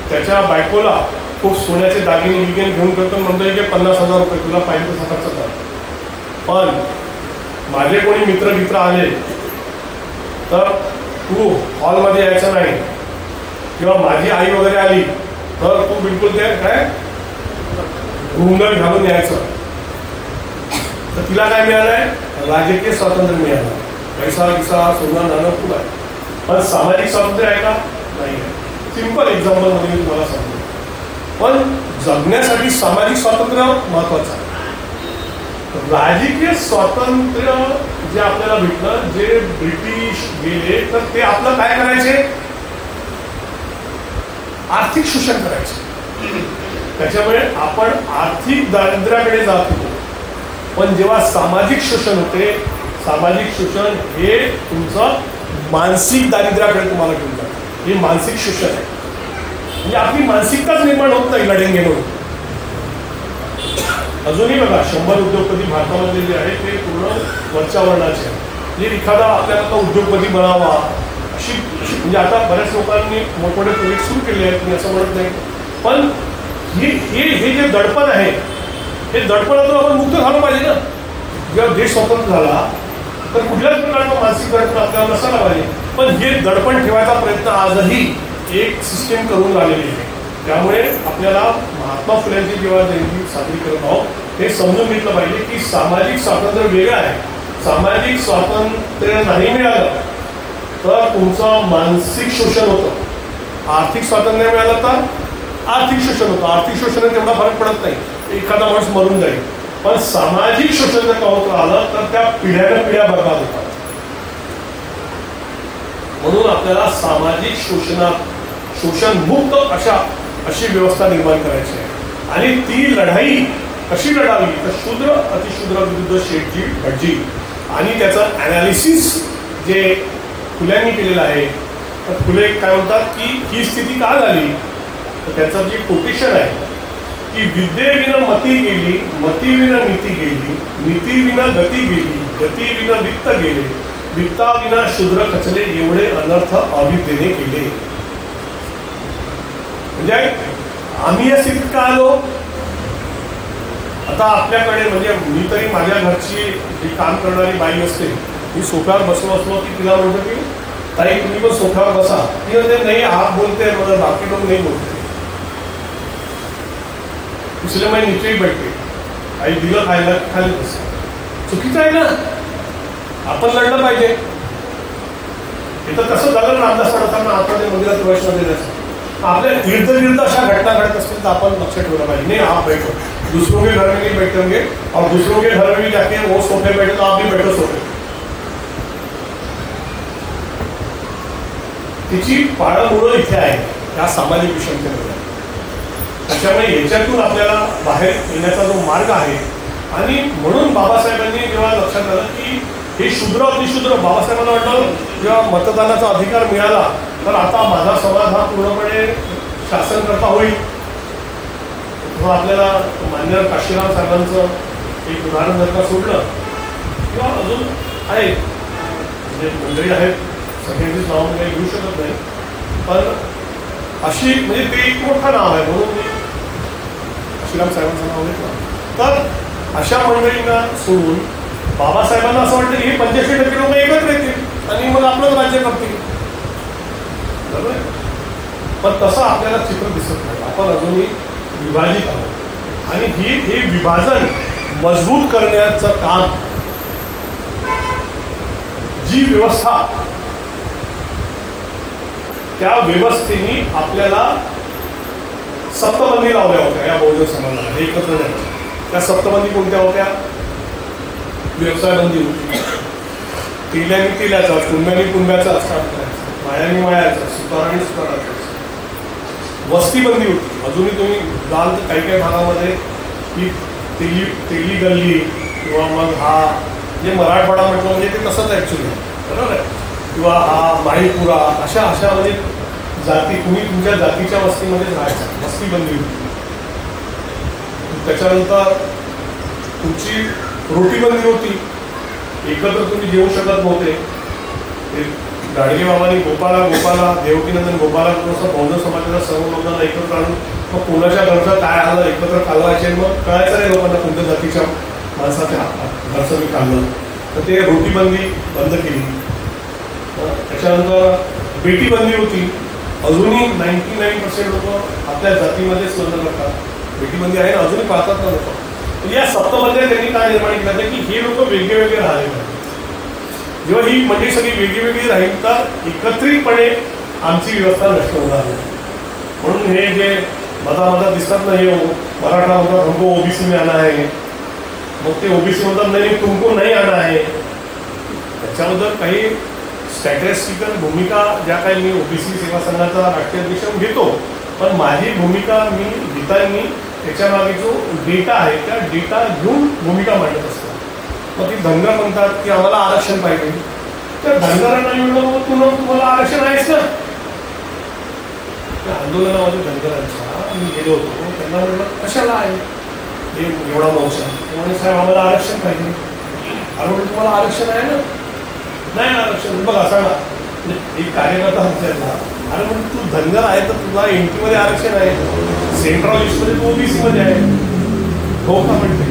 त्याच्या बायकोला खूप सोन्याचे दागिने बिगिने घेऊन करतो, म्हणतोय की 50,000 रुपये तुला पाहिजे तसा खर्च कर. पण माझे कोणी मित्र आले तर तू हॉलमध्ये यायचं नाही, किंवा माझी आई वगैरे आली तर तू बिलकुल ते काय घुंगट घालून यायचं. तर तिला काय मिळालंय? राजकीय स्वातंत्र्य मिळालं. पैसा विसा सोनं नाणं खूप आहे, पण सामाजिक स्वातंत्र्य आहे का? नाही आहे. सिंपल एक्झाम्पल मध्ये मी तुम्हाला सांगतो. पण जगण्यासाठी सामाजिक स्वातंत्र्य महत्वाचं आहे. राजकीय स्वातंत्र्य जे आपल्याला भेटलं, जे ब्रिटिश गेले तर ते आपलं काय करायचे? आर्थिक शोषण करायचे. त्याच्यामुळे आपण आर्थिक दारिद्र्याकडे जात होतो. पण जेव्हा सामाजिक शोषण होते, सामाजिक शोषण हे तुमचं मानसिक दारिद्र्याकडे तुम्हाला घेऊन जातं. हे मानसिक शोषण आहे. म्हणजे आपली मानसिकताच निर्माण होत नाही लढेंगे म्हणून. अजूनही बघा 100 उद्योगपती भारतामध्ये जे आहे ते पूर्ण वरच्या वर्णाचे आहे. म्हणजे एखादा आपल्याला उद्योगपती बनावा अशी म्हणजे आता बऱ्याच लोकांनी मोठमोठे प्रोजेक्ट सुरू केले आहेत, मी असं म्हणत नाही. पण हे जे दडपण आहे हे दडपणातून आपण मुक्त झालं पाहिजे ना. जेव्हा देश स्वतंत्र झाला तर कुठल्याच प्रकारचं मानसिक दडपण आपल्याला नसायला पाहिजे. पण हे दडपण ठेवायचा प्रयत्न आजही एक सिस्टीम करून राहिलेली आहे. त्यामुळे आपल्याला महात्मा फुलेंची जेव्हा जयंती साजरी करत आहोत हे समजून घेतलं पाहिजे की सामाजिक स्वातंत्र्य वेगळं आहे. सामाजिक स्वातंत्र्य नाही मिळालं तर तुमचं मानसिक शोषण होतं. आर्थिक स्वातंत्र्य मिळालं तर आर्थिक शोषण होतं. आर्थिक शोषणात तेवढा फरक पडत नाही, एखादा माणूस मरून जाईल. पण सामाजिक शोषण जर का होत राहिलं तर त्या पिढ्यानं पिढ्या बर्बाद होतात. म्हणून आपल्याला सामाजिक शोषण मुक्त अशी व्यवस्था निर्माण करायची आहे. आणि ती लढाई कशी लढावी तर शूद्र अतिशूद्र विरुद्ध शेठजी भटजी आणि त्याचं ॲनालिसिस जे फुल्यांनी केलेलं आहे. तर फुले काय म्हणतात की ही स्थिती का झाली, तर त्याचं जे कोटेशन आहे की विद्येविना मती गेली, मतीविना नीती गेली, नीतीविना गती गेली, गतीविना वित्त गेले, वित्ताविना शूद्र खचले, एवढे अनर्थ अविद्येने केले. म्हणजे आम्ही या स्थितीत का आलो? आता आपल्याकडे म्हणजे मी तरी माझ्या घरची जी काम करणारी बाई असते, मी सोफ्यावर बसलो असलो की तिला म्हणतो की ताई तुम्ही पण सोफ्यावर बसा. ती म्हणते नाही आप बोलते मला बाकी लोक नाही बोलते, इसलिए मैं नीचे ही बैठते. आई दिलं खायला खाली बस. चुकीचं आहे ना. आपण लढलं पाहिजे. इथं कसं झालं रामदास अडताना आतमध्ये मंदिरात प्रवेश मध्ये द्यायचं. आपल्या इर्द अशा घटना घडत असतील तर आपण लक्ष ठेवलं पाहिजे. नहीं आप बैठो, दूसरों के घर में नहीं बैठेंगे और दूसरों के घर में भी जाके वो सोफे बैठे तो आप भी बैठो सोफे. तिची पाळंमुळं इथे आहे या सामाजिक विषमतेमध्ये. त्याच्यामुळे याच्यातून आपल्याला बाहेर येण्याचा जो मार्ग आहे. आणि म्हणून बाबासाहेबांनी जेव्हा लक्षात आलं की हे शूद्र अतिशूद्र, बाबासाहेबांना वाटलं जेव्हा मतदानाचा अधिकार मिळाला तर आता माझा समाज हा पूर्णपणे शासनकर्ता होईल. आपल्याला मान्यवर काशीराम साहेबांचं एक उदाहरण जर का सोडलं किंवा अजून आहेत म्हणजे मंडळी आहेत, सगळ्यांचीच नावं काही घेऊ शकत नाही, पण अशी म्हणजे ते एक मोठं नाव आहे म्हणून मी श्रीराम साहेबांचं नाव घेतलं. तर अशा मंडळींना सोडून बाबासाहेबांना असं वाटतं की हे 85% लोक एकत्र येतील आणि मग आपलंच राज्य करतील. बरोबर आहे, पण तसं आपल्याला चित्र दिसत नाही. आपण अजूनही विभाजित आहोत आणि हे विभाजन मजबूत करण्याचं काम जी व्यवस्था, त्या व्यवस्थेने आपल्याला सप्तबंदी लावल्या होत्या या बहुजन समाजाला एकत्र नाही. त्या सप्तबंदी कोणत्या होत्या? व्यवसाय बंदी होती, तेल्याने तेल्याचा, कुंभ्याने कुंभ्याचा असतात, मायाने मायाचा, सुताराने सुताराचा. वस्ती बंदी होती. अजूनही तुम्ही जाल तर काही काही भागामध्ये ही तेली गल्ली किंवा मग हा जे मराठवाडा म्हटलं म्हणजे ते तसंच ॲक्च्युली, बरोबर आहे, किंवा हा माहीपुरा, अशा म्हणजे जाती, तुम्ही तुमच्या जातीच्या वस्तीमध्ये राहायचा, वस्ती बंदी होती. त्याच्यानंतर तुमची रोटी बंदी होती, एकत्र तुम्ही जेवू शकत नव्हते. गाडगे बाबांनी गोपाला देवकीनंदन गोपाला असं बौद्ध समाजाच्या सर्व लोकांना एकत्र आणून मग कोणाच्या घरचं काय आलं एकत्र कालवायचे, मग कळायचं नाही लोकांना कोणत्या जातीच्या माणसाच्या घरचं मी काढलं. तर ते रोटी बंदी बंद केली. त्याच्यानंतर बेटी बंदी होती. अजूनही 99% लोक आपल्या जातीमध्येच लग्न करतात. बेटी बंदी आहे ना, अजूनही पाहतात ना लोक. या सप्तबंद्या त्यांनी काय निर्माण केलं की हे लोक वेगळे वेगळे राहिले पाहिजे. जेव्हा ही मंडळी सगळी वेगळी वेगळी राहील तर एकत्रितपणे आमची व्यवस्था नष्ट होणार नाही. म्हणून हे जे मधा दिसतात ना, हे मराठा म्हणतात हमको ओबीसी में आना है, मग ते ओबीसी म्हणतात नाही तुमको नाही आना आहे. त्याच्याबद्दल काही स्टॅटिस्टिकल भूमिका ज्या काही मी ओबीसी सेवा संघाचा राष्ट्रीय अध्यक्ष घेतो, पण माझी भूमिका मी घेताना त्याच्यामागे जो डेटा आहे त्या डेटा घेऊन भूमिका मांडत असतो. मग ती धनगर म्हणतात की आम्हाला आरक्षण पाहिजे, तर धनगरांना मिळणं तुम्हाला आरक्षण आहेच ना. त्या आंदोलनामध्ये धनगरांच्या मी गेलो होतो, त्यांना म्हणलं कशाला आहे हे एवढा मोर्चा, त्यामुळे साहेब आम्हाला आरक्षण पाहिजे. अरे म्हणजे तुम्हाला आरक्षण आहे ना? नाही आरक्षण बघा सांगा. एक कार्यकर्ता विचारला, अरे म्हणजे तू धनगर आहे तर तुझा एनटीमध्ये आरक्षण आहे, सेंट्रल लिस्टमध्ये तू ओबीसीमध्ये आहे. हो का म्हणते,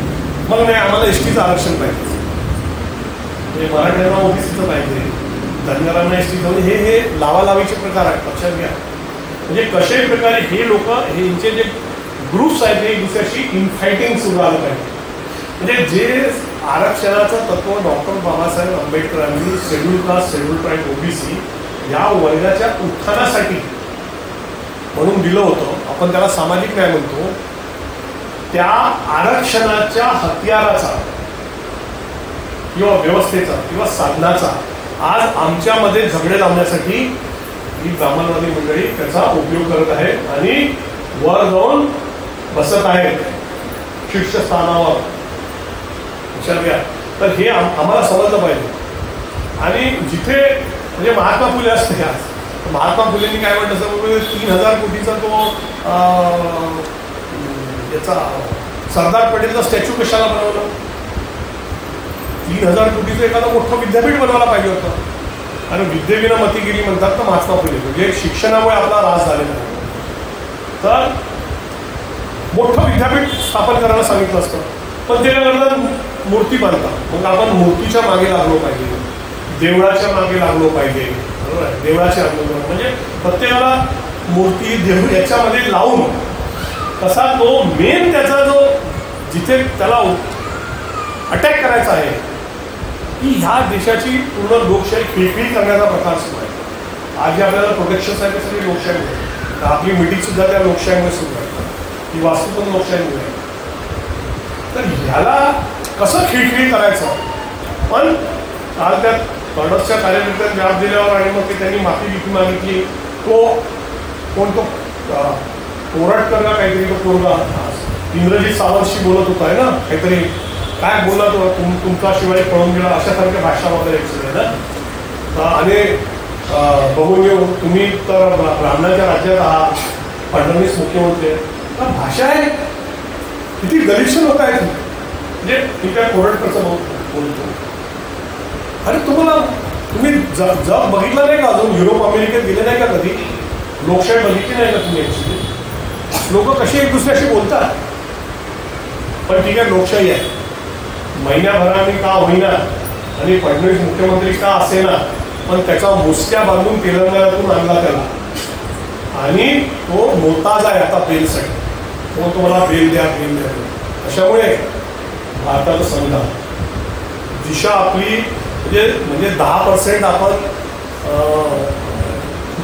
मग नाही आम्हाला एसटीचं आरक्षण पाहिजे, म्हणजे मराठ्यांना ओबीसीचं पाहिजे, धनगरांना एसटीचं. म्हणजे हे लावालावीचे प्रकार आहेत, लक्षात घ्या. म्हणजे कशाही प्रकारे हे लोक यांचे जे ग्रुप्स आहेत ते दुसऱ्याशी इनफायटिंग सुरू आलं पाहिजे. म्हणजे जे आरक्षणाचं तत्व डॉक्टर बाबासाहेब आंबेडकरांनी schedule caste, schedule tribe, OBC या वर्गाच्या उत्थानासाठी म्हणून दिलं होतं, आपण त्याला सामाजिक न्याय म्हणतो, त्या आरक्षणाच्या हत्याराचा किंवा व्यवस्थेचा किंवा साधनाचा आज आमच्यामध्ये झगडे लावण्यासाठी ही ब्राह्मणवादी मंडळी त्याचा उपयोग करत आहे आणि वर जाऊन बसत आहेत शीर्षस्थानावर. लक्षात घ्या. तर हे आम्हाला समजलं पाहिजे. आणि जिथे म्हणजे महात्मा फुले असते, आज महात्मा फुलेंनी काय म्हटलं असं 3000 कोटीचा तो याचा सरदार पटेलचा स्टॅच्यू कशाला बनवलं? 3000 कोटीचं एखादं मोठं विद्यापीठ बनवायला पाहिजे होतं. आणि विद्येविना मतीगिरी म्हणतात तर महात्मा फुले, म्हणजे शिक्षणामुळे आपला ऱ्हास झालेला आहे. तर मोठं विद्यापीठ स्थापन करायला सांगितलं असतं, पण ते करतात मूर्ती बांधतात. मग आपण मूर्तीच्या मागे लागलो पाहिजे, देवळाच्या मागे लागलो पाहिजे. बरोबर आहे, देवळाचे आंदोलन म्हणजे प्रत्येकाला मूर्ती देऊळ याच्यामध्ये लावून कसा तो मेन त्याचा जो जिथे त्याला अटॅक करायचा आहे की ह्या देशाची पूर्ण लोकशाही खिळखिळी करण्याचा प्रकार सुरू आहे. आज जे आपल्याला प्रोटेक्शन्स आहे ते सगळी लोकशाहीमुळे, आपली मीटिंग सुद्धा त्या लोकशाहीमुळे सुरू आहे, ही वास्तू पण लोकशाहीमुळे आहे. तर ह्याला कसं खिळखिळी करायचं. पण काल त्या कर्नल्सच्या कार्यकर्त्यांनी जबाब दिल्यावर आणि मग ते त्यांनी माफी विकी मागितली. तो कोण तो कोरटकर का काहीतरी तो पोरगा इंग्रजी सावरशी बोलत होता आहे ना, काहीतरी काय बोलला तो तुमचा शिवाय पळून गेला अशासारख्या भाषा वगैरे आहे ना. आणि बघून घेऊ तुम्ही तर ब्राह्मणाच्या राज्यात आहात, फडणवीस मुख्यमंत्री आहे, भाषा आहे किती गलिच्छ लोक आहेत. म्हणजे मी काय कोरटकरचं बोलतो अरे तुम्ही जग बघितलं नाही का अजून? युरोप अमेरिकेत गेले नाही का कधी? लोकशाही बघितली नाही का तुम्ही? ॲक्च्युली लोक कसे एक दुसऱ्याशी बोलतात. पण ठीक आहे, लोकशाही आहे. महिन्याभराने का होईना आणि फडणवीस मुख्यमंत्री का असेना, पण त्याचा मुसक्या बांधून तेलंगणातून आणला त्याला, आणि तो मोताज आहे आता बेलसाठी. तो तुम्हाला बेल द्या बेल द्या. अशामुळे भारताला समजा दिशा आपली म्हणजे 10% आपण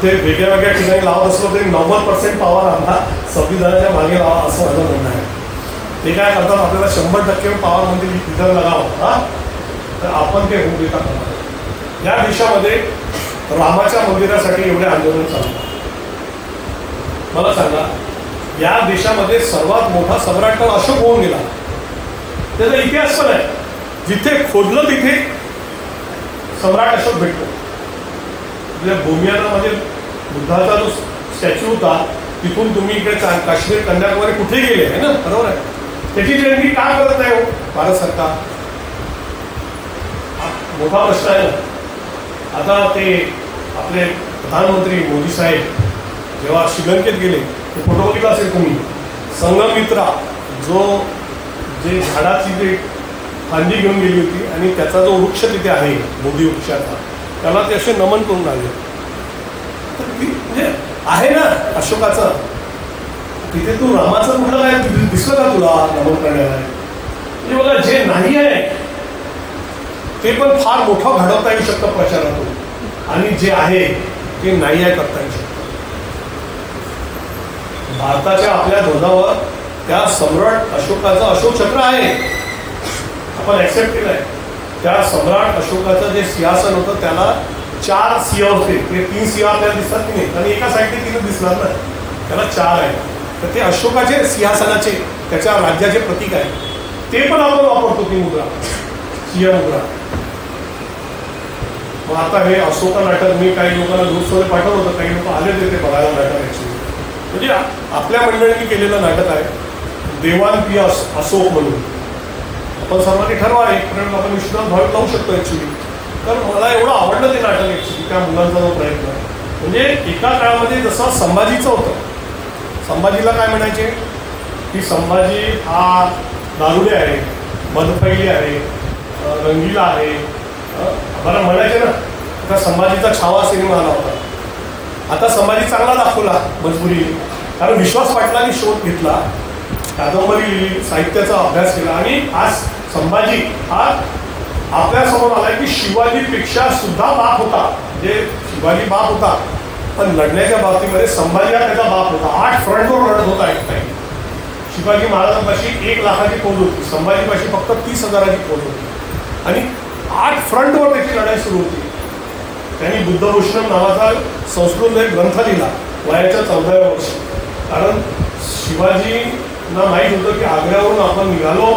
ते वेगळ्या वेगळ्या ठिकाणी लावत असलो तरी 90% पावर आमचा संविधानाच्या मागे लावा, असं माझं म्हणणं आहे. ते काय करतात, आपल्याला 100% पावर म्हणजे इतर लगाव, हा, तर आपण ते होऊ देता कामा नये. या देशामध्ये रामाच्या मंदिरासाठी एवढे आंदोलन चालतात. मला सांगा, या देशामध्ये सर्वात मोठा सम्राट तर अशोक होऊन गेला. त्याचा इतिहास पण आहे. जिथे खोदलं तिथे सम्राट अशोक भेटतो. म्हणजे भूमियानामध्ये बुद्धाचा जो स्टॅच्यू होता, तिथून तुम्ही इकडे काश्मीर कन्याकुमारी कुठे गेले आहे ना, बरोबर आहे. त्याची जयंती का करत नाही हो भारत सरकार? मोठा प्रश्न आहे ना. आता ते आपले प्रधानमंत्री मोदी साहेब जेव्हा श्रीलंकेत गेले, ते फोटो बघितला असेल तुम्ही. संगमित्रा जे झाडाची जे फांदी घेऊन गेली होती आणि त्याचा जो वृक्ष तिथे आहे बोधी वृक्षाचा, त्याला ते असे नमन करून आले. तर म्हणजे आहे ना अशोकाचं. तिथे तू रामाचं कुठलं काय दिसलं का तुला नमन करण्याला? म्हणजे बघा, जे नाही आहे ते पण फार मोठं घडवता येऊ शकतं प्रचारातून, आणि जे आहे ते नाही आहे करता येऊ शकतं. भारताच्या आपल्या ध्वजावर त्या सम्राट अशोकाचं अशोक चक्र आहे, आपण ऍक्सेप्ट केलं आहे. त्या सम्राट अशोकाचं जे सिंहासन होतं त्याला 4 सिंह होते. ते 3 सिंह आपल्याला दिसतात की नाही, आणि एका साईडने 3 दिसणार ना, त्याला 4 आहे. तर ते अशोकाचे सिंहासनाचे त्याच्या राज्याचे प्रतीक आहे. ते पण आपण वापरतो ती मुद्रा, सिंह मुद्रा. मग आता हे अशोका नाटक मी काही लोकांना ग्रुप्समध्ये पाठवलं होतं, काही लोक आले होते ते बघायला नाटक. ॲक्च्युली म्हणजे आपल्या मंडळींनी केलेलं नाटक आहे, देवान पी अशोक म्हणून. आपण सर्वांनी ठरवा, एक प्रयोग आपण विश्वास भावित लावू शकतो ॲक्च्युली. तर मला एवढं आवडलं ते नाटक ॲक्च्युली, त्या मुलांचा जो प्रयत्न. म्हणजे एका काळामध्ये जसं संभाजीचं होतं, संभाजीला काय म्हणायचे की संभाजी हा दारुडे आहे, मदपैली आहे, रंगीला आहे, बरं म्हणायचे ना. आता संभाजीचा छावा सिनेमा आला होता. आता संभाजी चांगला दाखवला मजबुरी, कारण विश्वास पाटलांनी शोध घेतला, कादंबरी लिहिली, साहित्याचा अभ्यास केला, आणि आज संभाजी हा आपल्यासमोर आला की शिवाजीपेक्षा सुद्धा बाप होता. म्हणजे शिवाजी बाप होता, पण लढण्याच्या बाबतीमध्ये संभाजी हा त्याचा बाप होता. 8 फ्रंटवर लढत होता एक टाईम. शिवाजी महाराजांपाशी 1 लाखाची फौज होती, संभाजीपाशी फक्त 30,000ची फौज होती, आणि 8 फ्रंटवर त्याची लढाई सुरू होती. त्यांनी बुद्धभूषणम नावाचा संस्कृत एक ग्रंथ लिहिला वयाच्या 14व्या वर्षी. कारण शिवाजींना माहीत होतं की आग्र्यावरून आपण निघालो,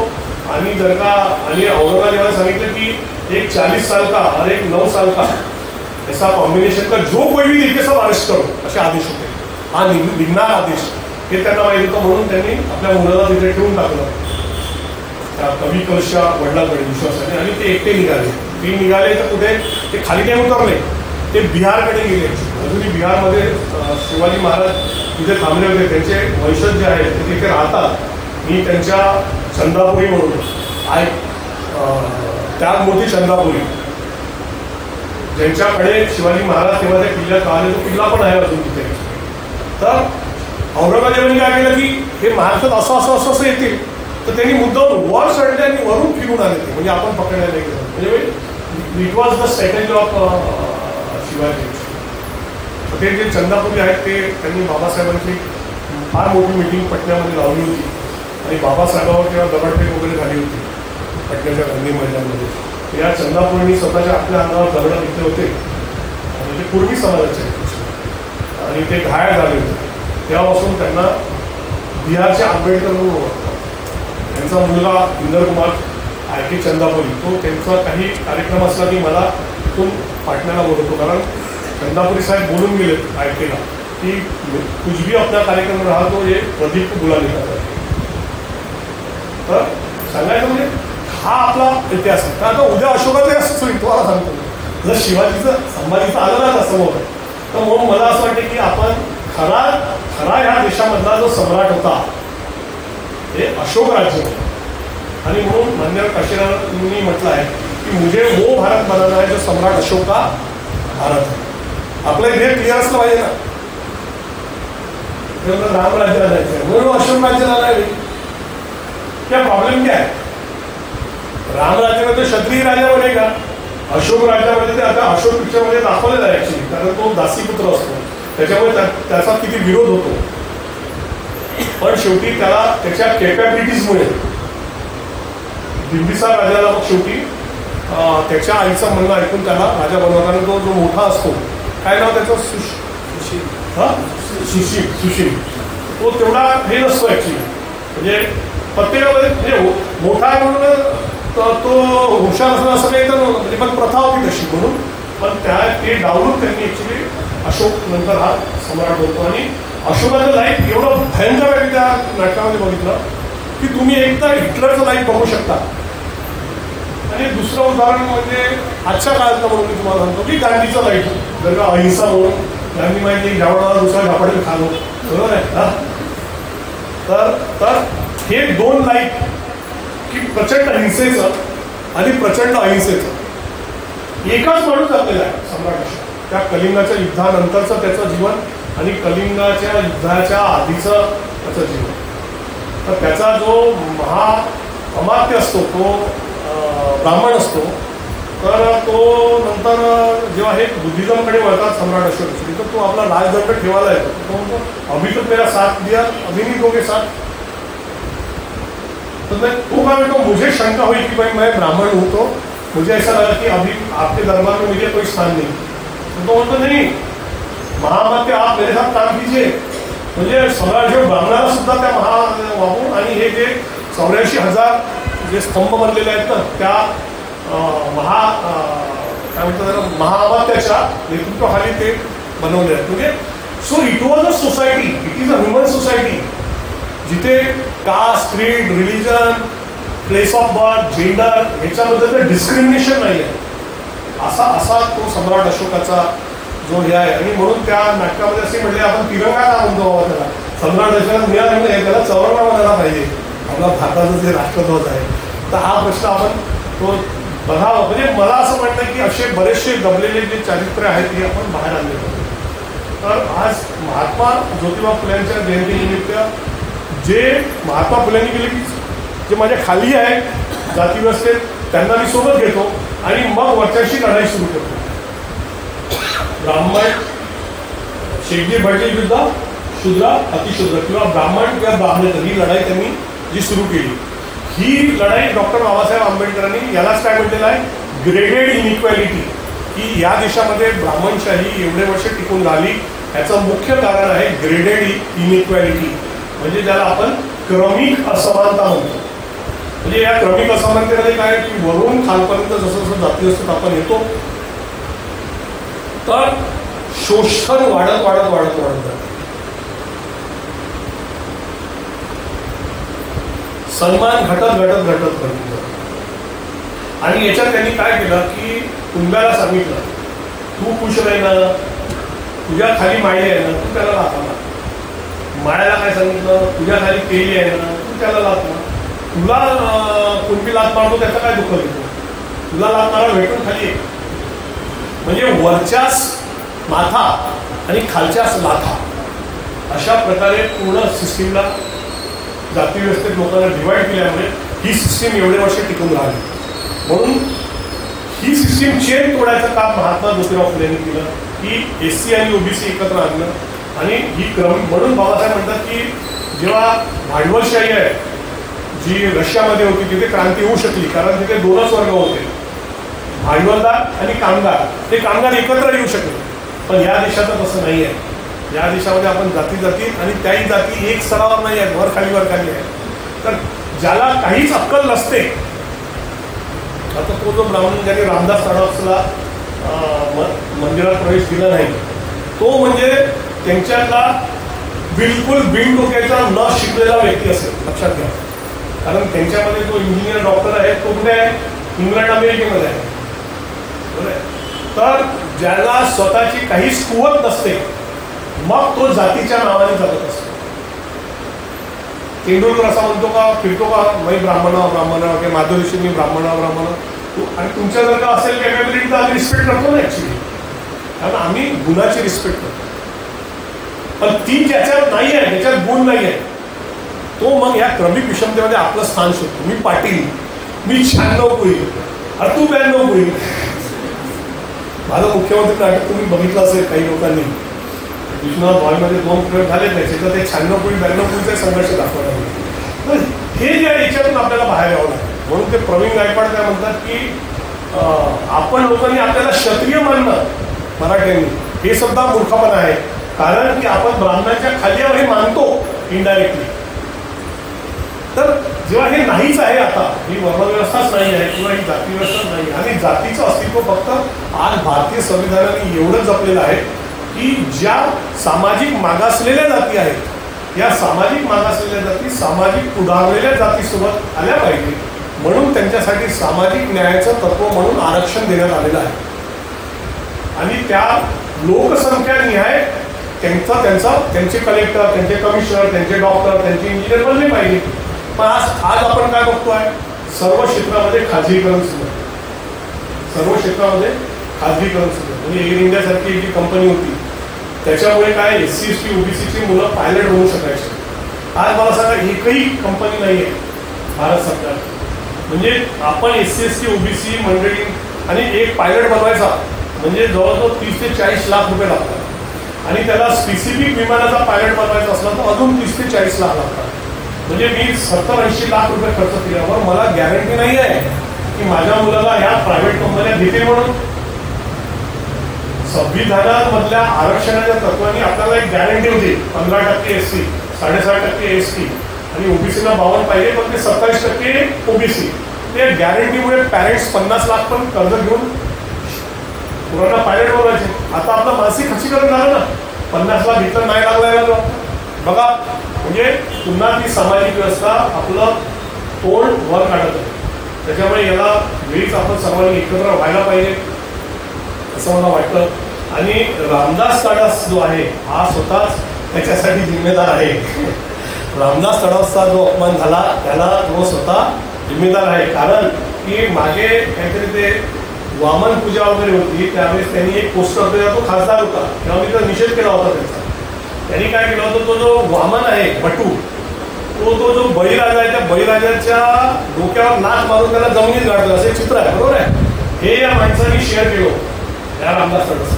आणि जर का आणि औरंगजेबाने सांगितलं की एक 40 साल का और एक 9 साल का ऐसा कॉम्बिनेशन का जो कोई भी देखे सब अरेस्ट करो, असे आदेश होते. हा निघणारा आदेश हे त्यांना माहीत होतं, म्हणून त्यांनी आपल्या मुलाला तिथे ठेवून टाकलं त्या कवी कलशा वडिलांकडे विश्वासाने, आणि ते एकटे निघाले. ते निघाले तर कुठे ते खाली नाही उतरले, ते बिहारकडे गेले. अजूनही बिहारमध्ये शिवाजी महाराज तिथे थांबले होते. त्यांचे वंशज जे आहेत ते तिथे राहतात. मी त्यांच्या चंद्रापुरी म्हणून आहे, त्यागमूर्ती चंद्रापुरी, ज्यांच्याकडे शिवाजी महाराज तेव्हा त्या किल्ल्यात आले, तो किल्ला पण आहे अजून तिथे. तर औरंगजेबाने काय केलं की हे महाराष्ट्रात असं येतील, तर त्यांनी मुद्दाम वर चढले आणि वरून फिरून आले ते, म्हणजे आपण पकडण्याला गेलो. म्हणजे it was the strategy of Shivaji. ते जे चंद्रापुरी आहेत ते त्यांनी बाबासाहेबांची फार मोठी मीटिंग पटण्यामध्ये लावली होती, आणि बाबासाहेबांवर तेव्हा दगडफेक वगैरे झाली होती पटण्याच्या गांधी मैदानामध्ये. या चंद्रापुरींनी स्वतःच्या आपल्या अंगावर दगड घेतले होते, म्हणजे पूर्वी समाजाचे, आणि ते घायल झाले होते. तेव्हापासून त्यांना बिहारचे आंबेडकर म्हणून ओळखतात. त्यांचा मुलगा इंदरकुमार आय.के. चंद्रापुरी, तो त्यांचा काही कार्यक्रम असला की मला तिथून पाटण्याला बोलवतो, कारण चंद्रापुरी साहेब बोलून गेले आय.के.ला की कुछ भी आपला कार्यक्रम राहतो हे प्रदीप को बुला लिहिला. तर सांगायचं म्हणजे हा आपला इतिहास आहे. तर आता उद्या अशोकाचं असंच होईल, तुम्हाला सांगतो. जर शिवाजीचं संभाजीचं आलं ना समोर, तर म्हणून मला असं वाटतं की आपण खरा ह्या देशामधला जो सम्राट होता हे अशोक राज्य होता. आणि म्हणून मान्यवर काशीरावांनी म्हटलं आहे की मुझे वो भारत बनाना है जो सम्राट अशोक का भारत है. आपलं हे क्लिअर असलं पाहिजे ना. राम राज्याला जायचं आहे म्हणून अशोक राज्याला नाही. क्या प्रॉब्लेम क्या आहे? राम राज्यामध्ये क्षत्रिय राजा बनेगा, अशोक राज्यामध्ये ते आता अशोक पिक्चरमध्ये दाखवलेलं आहे ऍक्च्युली, कारण तो दासीपुत्र असतो त्याच्यामुळे त्याचा किती विरोध होतो. पण शेवटी त्याला त्याच्या कॅपॅबिलिटीजमुळे बिंबिसार राजाला मग शेवटी त्याच्या आईचं म्हणणं ऐकून त्याला राजा बनवताना तो जो मोठा असतो, काय नाव त्याचं, सुशील, तो तेवढा हे नसतो ऍक्च्युली. म्हणजे प्रत्येकामध्ये म्हणजे मोठा आहे म्हणून तो हुशार असणं असं काही तर म्हणजे पण प्रथा होती तशी म्हणून. पण ते डावलून त्यांनी ऍक्च्युली अशोक नंतर हा सम्राट बनतो. आणि अशोकाचं लाईफ एवढं भयंकर आहे त्या नाटकामध्ये बघितलं की तुम्ही एकदा हिटलरचं लाईफ बघू शकता. आणि दुसरं उदाहरण म्हणजे आजच्या काळातलं म्हणून मी तुम्हाला सांगतो की गांधीचं लाईफ, जर का अहिंसा म्हणून गांधी माहिती ज्यावेळेला दुसऱ्या झापाडीत खालो, बरोबर आहे का. तर हे दोन लाईफ की प्रचंड हिंसेचं आणि प्रचंड अहिंसेचं एकाच माणूस आपल्याला आहे सम्राट अशोक. त्या कलिंगाच्या युद्धानंतरचं त्याचं जीवन आणि कलिंगाच्या युद्धाच्या आधीचं त्याचं जीवन. तर त्याचा जो अमात्य असतो तो ब्राह्मण असतो. तर तो नंतर जेव्हा हे बुद्धिझमकडे वळतात सम्राट अशोक, तर तो आपला राजदंड ठेवायला येतो. तो म्हणतो अभि तो मेरा साथ दिया, अभी नहीं दोगे साथ. तो काय म्हणतो, मुझे शंका हुई कि भाई मैं ब्राह्मण हूँ तो मुझे ऐसा लगा कि अभी आपके दरबार में मुझे कोई स्थान नहीं. तो म्हणतो नहीं, महामात्य आप मेरे साथ काम कीजिए. म्हणजे सम्राट अशोक ब्राह्मणाला सुद्धा त्या वाहून आणि हे जे 84,000 जे स्तंभ बनलेले आहेत ना त्या काय म्हणतात त्याला महामात्याच्या नेतृत्वाखाली ते बनवले आहेत. म्हणजे so it was a society, it is a human society जिथे कास्ट, क्रीड, religion, place of birth, gender ह्याच्याबद्दल डिस्क्रिमिनेशन नाही आहे. असा तो सम्राट अशोकाचा जो हे आहे. आणि म्हणून त्या नाटकामध्ये असे म्हटले आपण तिरंगा का म्हणतो बाबा त्याला, सम्राट अशोक मिळाला नाही त्याला चौरंगा म्हणायला पाहिजे आपला भारताचं जे राष्ट्रध्वज आहे. तर हा प्रश्न आपण तो बघावा. म्हणजे मला असं वाटतं की असे बरेचसे दबलेले जे चारित्र्य आहेत ते आपण बाहेर आणले पाहिजे. तर आज महात्मा ज्योतिबा फुल्यांच्या जयंतीनिमित्त जे महात्मा फुल्यांनी केले की जे माझ्या खाली आहे जातीव्यवस्थेत त्यांना मी सोबत घेतो आणि मग वरच्याशी लढाई सुरू करतो. ब्राह्मण शेखजी भटजी विरुद्ध शूद्र अतिशूद्र किंवा ब्राह्मण किंवा ब्राह्मणेतर ही लढाई त्यांनी जी सुरू केली, ही लढाई डॉक्टर बाबासाहेब आंबेडकरांनी यालाच काय म्हटलेलं आहे, ग्रेडेड इनइक्वॅलिटी. की या देशामध्ये ब्राह्मणशाही एवढे वर्ष टिकून राहिली याचं मुख्य कारण आहे ग्रेडेड इनइक्वॅलिटी, म्हणजे ज्याला आपण क्रमिक असमानता म्हणतो. म्हणजे या क्रमिक असमानतेमध्ये काय की वरून खालपर्यंत जसं जसं जाती असतात आपण येतो तर शोषण वाढत वाढत वाढत वाढत जातं. सन्मान घटत घटत घटत घटत. आणि याच्यात त्यांनी काय केलं की कुंभाला सांगितलं तू खुश राही ना, तुझ्या खाली माळी आहे ना, तू त्याला लाथा. माळ्याला काय सांगितलं, तुझ्या खाली केली आहे ना, तू त्याला लाथा. तुला कुंभी लाथ मारतो त्याचं काय दुःख घेतो, तुला लाथ मारा भेटून खाली आहे. म्हणजे वरच्यास माथा आणि खालच्यास लाथा अशा प्रकारे पूर्ण सिस्टीमला जातीव्यवस्थेत लोकांना डिवाइड केल्यामुळे ही सिस्टीम एवढे वर्ष टिकून राहिली. म्हणून ही सिस्टीम चेन तोडायचं काम महात्मा ज्योतिराव फुले यांनी केलं की SC आणि OBC एकत्र आणलं. आणि ही म्हणून बाबासाहेब म्हणतात की जेव्हा भांडवलशाही आहे जी रशियामध्ये होती तिथे क्रांती होऊ शकली कारण तिथे दोनच वर्ग होते, भांडवलदार आणि कामगार. ते कामगार एकत्र येऊ शकले. पण या देशाचं तसं नाही आहे. या देशामध्ये आपण जाती जाती आणि त्याही जाती एक स्तरावर नाही आहेत, वर खाली आहे. तर ज्याला काहीच अक्कल नसते, आता तो जो ब्राह्मण ज्याने रामदास तडसला मंदिरात प्रवेश दिला नाही तो म्हणजे त्यांच्यातला बिलकुल बिनडोक्याचा न शिकलेला व्यक्ती असेल, लक्षात घ्या. कारण त्यांच्यामध्ये जो इंजिनियर डॉक्टर आहे तो कुठे आहे? इंग्लंड अमेरिकेमध्ये आहे. बरोबर. तर ज्याला स्वतःची काहीच कुवत नसते मग तो जातीच्या नावाने जगत असतो. तेंडुलकर असा म्हणतो का, फिरतो का, मी ब्राह्मण किंवा माधुरीशी मी ब्राह्मण आणि तुमच्या जर का असेल कॅपेबिलिटी तर आम्ही रिस्पेक्ट करतो ना ऍक्च्युली, कारण आम्ही गुणाची रिस्पेक्ट करतो. पण ती ज्याच्यात नाही आहे, ज्याच्यात गुण नाही आहे, तो मग या क्रमिक विषमतेमध्ये आपलं स्थान शोधतो. मी पाटील, मी 96 कुळी, अरे तू 92 कुळी. माझं मुख्यमंत्री नाटक तुम्ही बघितलं असेल काही लोकांनी, विश्वनाथ हॉलमध्ये 2 प्रयोग झाले त्याचे, तर ते 96 कुळी 92 कुळीचा संघर्ष दाखवला. हे जे याच्यातून आपल्याला बाहेर यावं लागतं. म्हणून ते प्रवीण गायकवाड काय म्हणतात की आपण लोकांनी आपल्याला क्षत्रिय मानणं मराठ्यांनी हे सुद्धा मूर्खपणा आहे. कारण की आपण ब्राह्मणाच्या खाली हे मानतो इनडायरेक्टली. तर जेव्हा हे नाहीच आहे, आता ही वर्णव्यवस्थाच नाही आहे किंवा ही जाती व्यवस्थाच नाही, आणि जातीचं अस्तित्व फक्त आज भारतीय संविधानाने एवढं जपलेलं आहे की ज्या सामाजिक मागासलेल्या जाती आहेत, या सामाजिक मागासलेल्या जाती सामाजिक पुढारलेल्या जातीसोबत आल्या पाहिजे, म्हणून त्यांच्यासाठी सामाजिक न्यायाचं तत्व म्हणून आरक्षण देण्यात आलेलं आहे. आणि त्या लोकसंख्या निहाय त्यांचे कलेक्टर, त्यांचे कमिशनर, त्यांचे डॉक्टर, त्यांचे इंजिनियर बनले पाहिजे. पण आज आपण काय बघतोय, सर्व क्षेत्रामध्ये खाजगीकरण सुरू आहे. सर्व क्षेत्रामध्ये खाजगीकरण सुरू आहे. म्हणजे एअर इंडियासारखी जी कंपनी होती त्याच्यामुळे काय SC ST OBCची मुलं पायलट होऊ शकायचे. आज मला सांगा एकही कंपनी नाही आहे भारत सरकार. म्हणजे आपण SC ST OBC मंडळी आणि एक पायलट बनवायचा म्हणजे जवळजवळ 30 ते 40 लाख रुपये लागतात. आणि त्याला स्पेसिफिक विमानाचा पायलट बनवायचा असला तर अजून 30 ते 40 लाख लागतात. म्हणजे मी 70-80 लाख रुपये खर्च केल्यावर मला गॅरंटी नाही आहे की माझ्या मुलाला ह्या प्रायव्हेट कंपन्या घेतील म्हणून. संविधानामधल्या आरक्षणाच्या तत्वाने आपल्याला एक गॅरंटी होती, 15% SC, 7.5% ST आणि ओबीसीला 52 पाहिजे, पण ते 27% OBC. ते गॅरंटीमुळे पॅरेंट्स 50 लाख पण कर्ज घेऊन मुलांना पायलट बनवायचे. आता आपलं मानसिक खच्चीकरण झालं ना, 50 लाख घेतलं नाही लागलं बघा. म्हणजे पुन्हा ती सामाजिक व्यवस्था आपलं तोंड वर काढत आहे. त्याच्यामुळे याला वेळीच आपण सर्वांनी एकत्र व्हायला पाहिजे असं मला वाटतं. आणि रामदास तडस जो आहे हा स्वतःच त्याच्यासाठी जिम्मेदार आहे. रामदास तडसचा जो अपमान झाला त्याला तो स्वतः जिम्मेदार आहे. कारण की मागे काहीतरी ते वामन पूजा वगैरे होती, त्यावेळेस त्यांनी एक पोस्टर दिला, तो खासदार होता तेव्हा मी त्याचा निषेध केला होता त्यांचा. त्यांनी काय केलं होतं, तो जो वामन आहे बटू, तो जो बळीराजा आहे त्या बळीराजाच्या डोक्यावर नाच मारून त्याला जमिनीत गाडतो असे चित्र आहे. बरोबर आहे. हे या माणसाने शेअर केलं या रामदास तडस.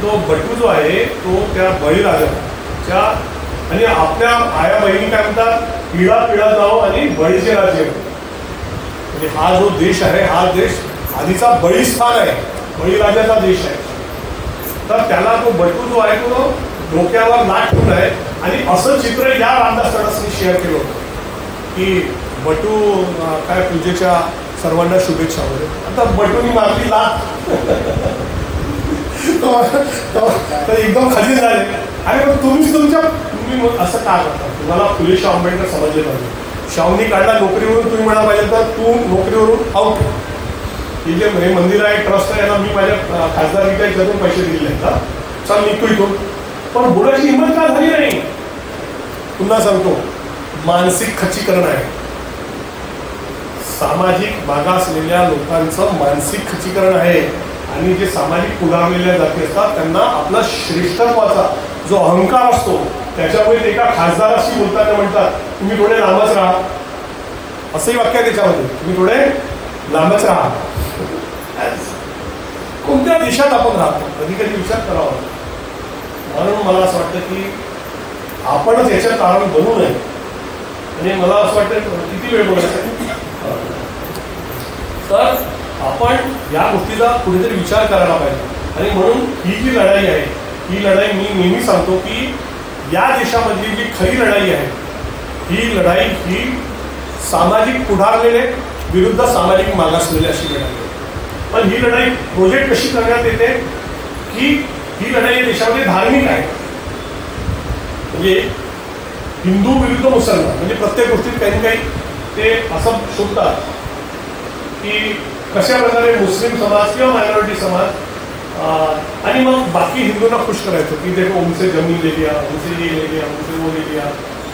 तो बटू जो आहे तो त्या बळीराजाच्या आणि आपल्या आया बहिणी काय म्हणतात, पिढा पिढा जाओ आणि बळीचे राज्य. म्हणजे हा जो देश आहे हा देश आधीचा बळीस्थान आहे, बळीराजाचा देश आहे. तर त्याला तो बटू जो आहे तो डोक्यावर लाट ठेवून आहे. आणि असं चित्र या रामदास तडसने शेअर केलं होतं की बटू काय पूजेच्या सर्वांना शुभेच्छा वगैरे. आता बटूनी मारली लाट तर एकदम खाली झाले. आणि मग तुम्ही असं का करता, तुम्हाला फुले शाहू आंबेडकर समजले पाहिजे. शाहूंनी काढला नोकरीवरून, तुम्ही म्हणाला पाहिजे तर तू नोकरीवरून आउट. ही जे हे मंदिर आहे ट्रस्ट आहे ना, मी माझ्या खासदारकीच्या याच्यातून पैसे दिलेले आहेत का, चल निघतो इथून. पण बोलायची हिंमत का झाली नाही. पुन्हा सांगतो, मानसिक खच्चीकरण आहे. सामाजिक मागासलेल्या लोकांचं मानसिक खच्चीकरण आहे. आणि जे सामाजिक पुढारलेल्या जाती असतात त्यांना आपला श्रेष्ठत्वाचा जो अहंकार असतो त्याच्यामुळे ते एका खासदाराशी बोलताना म्हणतात तुम्ही थोडे लांबच राहा. असंही वाक्य आहे त्याच्यामध्ये, तुम्ही थोडे लांबच राहा. कोणत्या देशात आपण राहतो कधी कधी विचार करावा. म्हणून मला असं वाटतं की आपणच याचं कारण बनू नये. आणि मला असं वाटतं किती वेळ बोलायचं तर आपण या गोष्टीचा कुठेतरी विचार करायला पाहिजे. आणि म्हणून ही जी लढाई आहे ही लढाई मी नेहमी सांगतो की या देशामधली जी खरी लढाई आहे ही लढाई ही सामाजिक पुढारलेले विरुद्ध सामाजिक मागासलेले अशी लढाई आहे. पण ही लढाई प्रोजेक्ट कशी करण्यात येते की ही लढाई या देशामध्ये धार्मिक आहे. म्हणजे हिंदू विरुद्ध मुसलमान, म्हणजे प्रत्येक गोष्टीत काही ना काही ते असं शोधतात की कशा प्रकारे मुस्लिम समाज किंवा मायनॉरिटी समाज आणि मग बाकी हिंदूंना खुश करायचं की देखो उनसे जमीन ले लिया, उनसे ये ले लिया, उनसे वो ले लिया.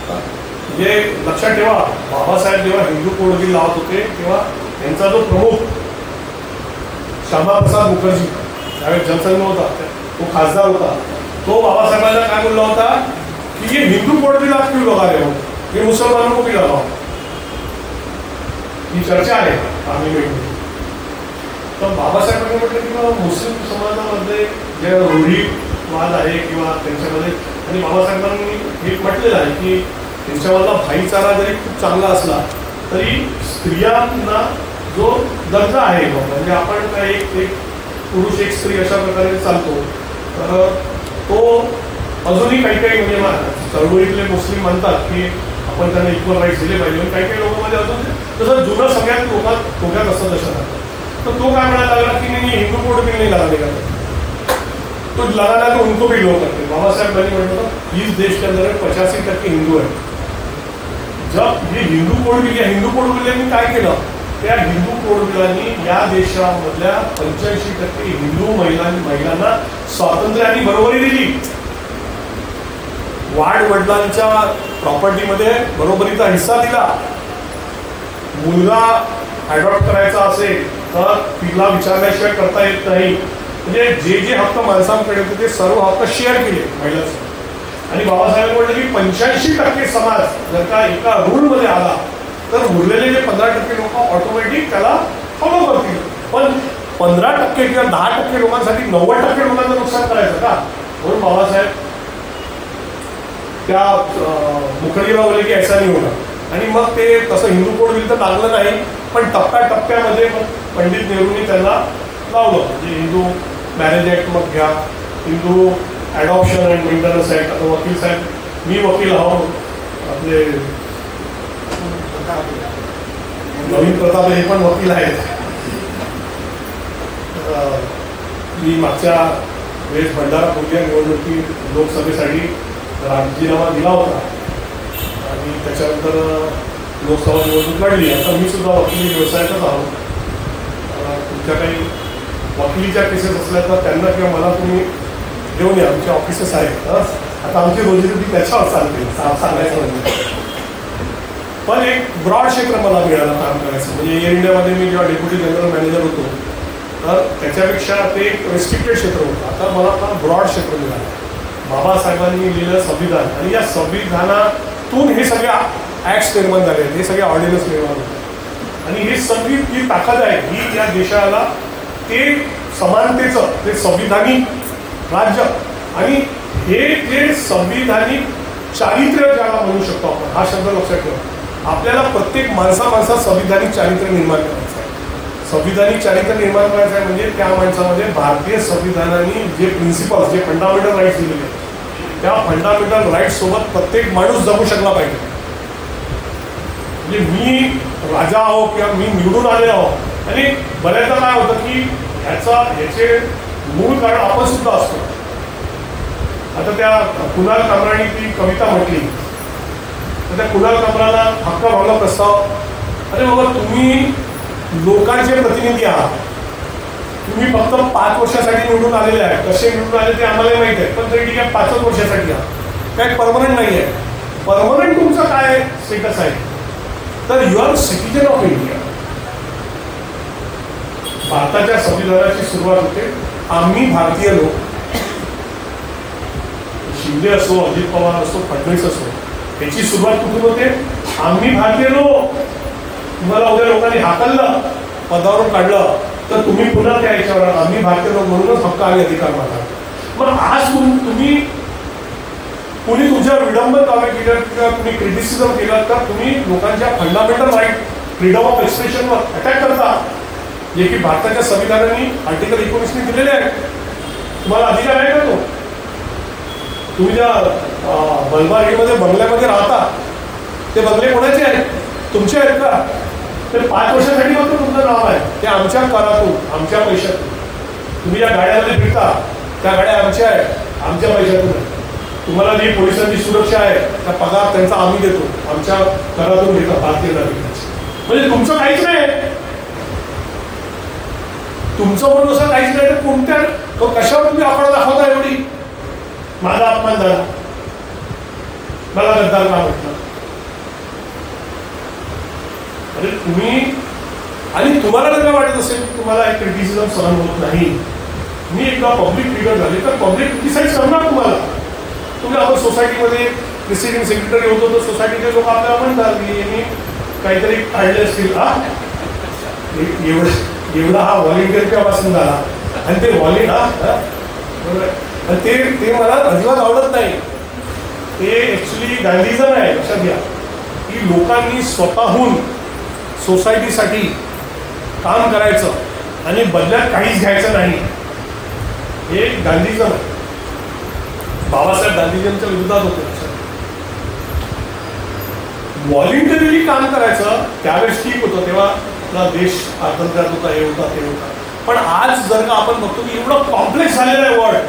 म्हणजे लक्षात ठेवा, बाबासाहेब जेव्हा हिंदू कोड बिल लावत होते तेव्हा त्यांचा जो प्रमुख श्यामाप्रसाद मुखर्जी, त्यावेळेस जनसंघ होता, तो खासदार होता, तो बाबासाहेबांना काय बोलला होता कि ये हिंदू कोड बिल आप क्यों लगा रहे हो, ये मुसलमानों को भी लगाओ. ही चर्चा आहे पार्लिमेंटमध्ये. तर बाबासाहेबांनी म्हटलं की मुस्लिम समाजामध्ये जे रूढीवाद आहे किंवा त्यांच्यामध्ये, आणि बाबासाहेबांनी हे म्हटलेलं आहे की त्यांच्यामधला भाईचारा जरी खूप चांगला असला तरी स्त्रियांना जो दर्जा आहे, म्हणजे आपण काय एक पुरुष एक स्त्री अशा प्रकारे चालतो, तर तो अजूनही काही काही म्हणजे चळवळीतले मुस्लिम म्हणतात की आपण त्यांना इक्वल राईट्स दिले पाहिजे, आणि काही काही लोकांमध्ये अजून तसं जुनं सगळ्यात डोक्यात असतं तशा. तर तो काय म्हणायला लागला की नाही हिंदू कोड बिल नाही लगाने का, तो लगाना तो उनको भी लोग करते. बाबासाहेबांनी म्हटलं इस देश के अंदर 85% हिंदू आहे. जब हे हिंदू कोड बिल, या हिंदू कोड बिलांनी काय केलं, त्या हिंदू कोड बिलांनी या देशामधल्या 85% हिंदू महिलांना स्वातंत्र्य आणि बरोबरी दिली. वडिलांच्या प्रॉपर्टीमध्ये बरोबरीचा हिस्सा दिला. मुलगा अडॉप्ट करायचा असेल तर तिला विचारल्याशिवाय करता येत नाही. म्हणजे जे जे हक्क माणसांकडे होते ते सर्व हक्क शेअर केले महिलांचे. आणि बाबासाहेब म्हटलं की 85% समाज जर का एका रूलमध्ये आला तर उरलेले जे 15% लोक ऑटोमॅटिक त्याला फॉलो करतील. पण 15% किंवा 10% लोकांसाठी 90% लोकांचं नुकसान करायचं का, म्हणून बाबासाहेब त्या मुखर्जीला बोलले की ऐसा नाही होणार. आणि मग ते तसं हिंदू कोड बिल तर लागलं नाही, पण टप्प्याटप्प्यामध्ये मग पंडित नेहरूंनी त्यांना लावलं. म्हणजे हिंदू मॅरेज ॲक्ट मग घ्या, Hindu adoption and maintenance act. आता वकील साहेब, मी वकील आहो, आपले नवीन प्रताप हे पण वकील आहेत. मी मागच्या वेळेस भंडारा गोंदिया निवडणुकी लोकसभेसाठी राजीनामा दिला होता आणि त्याच्यानंतर लोकसभा निवडणूक लढली. आता मी सुद्धा वकिली व्यवसायातच आहोत. तुमच्या काही वकिलीच्या केसेस असल्या तर त्यांना किंवा मला तुम्ही घेऊन या, आमचे ऑफिसेस आहेत. आता आमची रोजीरोटी त्याच्यावर चालते सांगायचं म्हणजे. पण एक ब्रॉड क्षेत्र मला मिळालं काम करायचं. म्हणजे एअर इंडियामध्ये मी जेव्हा डेप्युटी जनरल मॅनेजर होतो तर त्याच्यापेक्षा ते एक रेस्ट्रिक्टेड क्षेत्र होतं. आता मला आता ब्रॉड क्षेत्र मिळालं. बाबासाहेबांनी लिहिलं संविधान, आणि या संविधानातून हे सगळे ॲक्ट्स निर्माण झाले आहेत, हे सगळे ऑर्डिनन्स निर्माण होते. आणि ही सगळी जी ताकद आहे ही या देशाला ते समानतेचं, ते संविधानिक राज्य आणि हे जे संविधानिक चारित्र्य ज्याला म्हणू शकतो आपण, हा शब्द लक्षात ठेवा. आपल्याला प्रत्येक माणसात संविधानिक चारित्र्य निर्माण करायचं आहे. संविधानिक चारित्र्य निर्माण करायचं आहे म्हणजे त्या माणसामध्ये भारतीय संविधानाने जे प्रिन्सिपल्स, जे फंडामेंटल राईट्स दिलेले आहेत, त्या फंडामेंटल राईट्स सोबत प्रत्येक माणूस जगू शकला पाहिजे. म्हणजे मी राजा आहो किंवा मी निवडून आले आहो, आणि बऱ्याचदा काय होतं की याचे मूळ कारण आपण सुद्धा असतो. आता त्या कुणाल कामरानी ती कविता म्हटली, तर त्या कुणाल कामराला हक्क भावना प्रस्ताव, अरे बाबा तुम्ही लोकांचे प्रतिनिधी आहात, तुम्ही फक्त 5 वर्षासाठी निवडून आलेले आहे. कसे निवडून आले ते आम्हाला माहित आहे, पण तरी ठीक आहे 5 वर्षासाठी आहात, काय परमनंट नाही आहे. परमनंट तुमचं काय स्टेटस आहे, तर you are citizen of India. भारताच्या संविधानाची सुरुवात होते आम्ही भारतीय लोक, शिंदे असो, अजित पवार असो, फडणवीस असो, याची सुरुवात कुठून होते, आम्ही भारतीय लोक. तुम्हाला उद्या लोकांनी हाकललं, पदावरून काढलं, तर तुम्ही पुन्हा त्या याच्यावर आम्ही भारतीय लोक म्हणूनच हक्क आणि अधिकार मागतात. मग आज तुम्ही कुणी तुमच्या विडंबन कामे केलं किंवा तुम्ही क्रिटिसिझम केलं तर तुम्ही लोकांच्या फंडामेंटल राईट, फ्रीडम ऑफ एक्सप्रेशनवर अटॅक करता, जे की भारताच्या संविधानाने आर्टिकल 19 दिलेले आहे. तुम्हाला अधिकार आहे का तो? तुम्ही ज्या बलबागेमध्ये बंगल्यामध्ये राहता ते बंगले कोणाचे आहेत? तुमचे आहेत का? ते 5 वर्षासाठी फक्त तुमचं नाव आहे, ते आमच्या करातून, आमच्या पैशातून. तुम्ही ज्या गाड्यामध्ये फिरता त्या गाड्या आमच्या आहेत, आमच्या पैशातून आहेत. तुम्हाला जी पोलिसांची सुरक्षा आहे त्या पगार त्यांचा आम्ही देतो, आमच्या करातून घेतो भारतीय नागरिकांची. म्हणजे तुमचं काहीच नाही, तुमचं म्हणून असं काहीच नाही. तर कोणत्या कशावर तुम्ही आपण दाखवता एवढी? माझा अपमान झाला, मला गद्दार का म्हटलं? अरे तुम्ही, आणि तुम्हाला जर वाटत असेल की तुम्हाला एक क्रिटिसिझम सहन होत नाही, मी एकदा पब्लिक फिगर झाले तर पब्लिक क्रिटिसाइज करणार तुम्हाला. तुम्ही आपण सोसायटीमध्ये प्रेसिडिंग सेक्रेटरी होतो तर सोसायटीचे लोक आपल्याला म्हणतात की यांनी काहीतरी काढले असतील. एवढा हा व्हॉलेंटियर केव्हापासून झाला, आणि ते बरोबर, आणि ते मला अजिबात आवडत नाही. ते ऍक्च्युली गांधीजम आहे. लक्षात घ्या की लोकांनी स्वतःहून सोसायटीसाठी काम करायचं आणि बदल्यात काहीच घ्यायचं नाही, हे गांधीजम आहे. बाबासाहेब गांधीजींच्या विरोधात होते. व्हॉलेंटरीली काम करायचं त्यावेळेस ठीक होतं, तेव्हा आपला देश स्वातंत्र्यात होता, हे होता ते होता. पण आज जर का आपण बघतो की एवढं कॉम्प्लेक्स झालेलं आहे वर्ल्ड.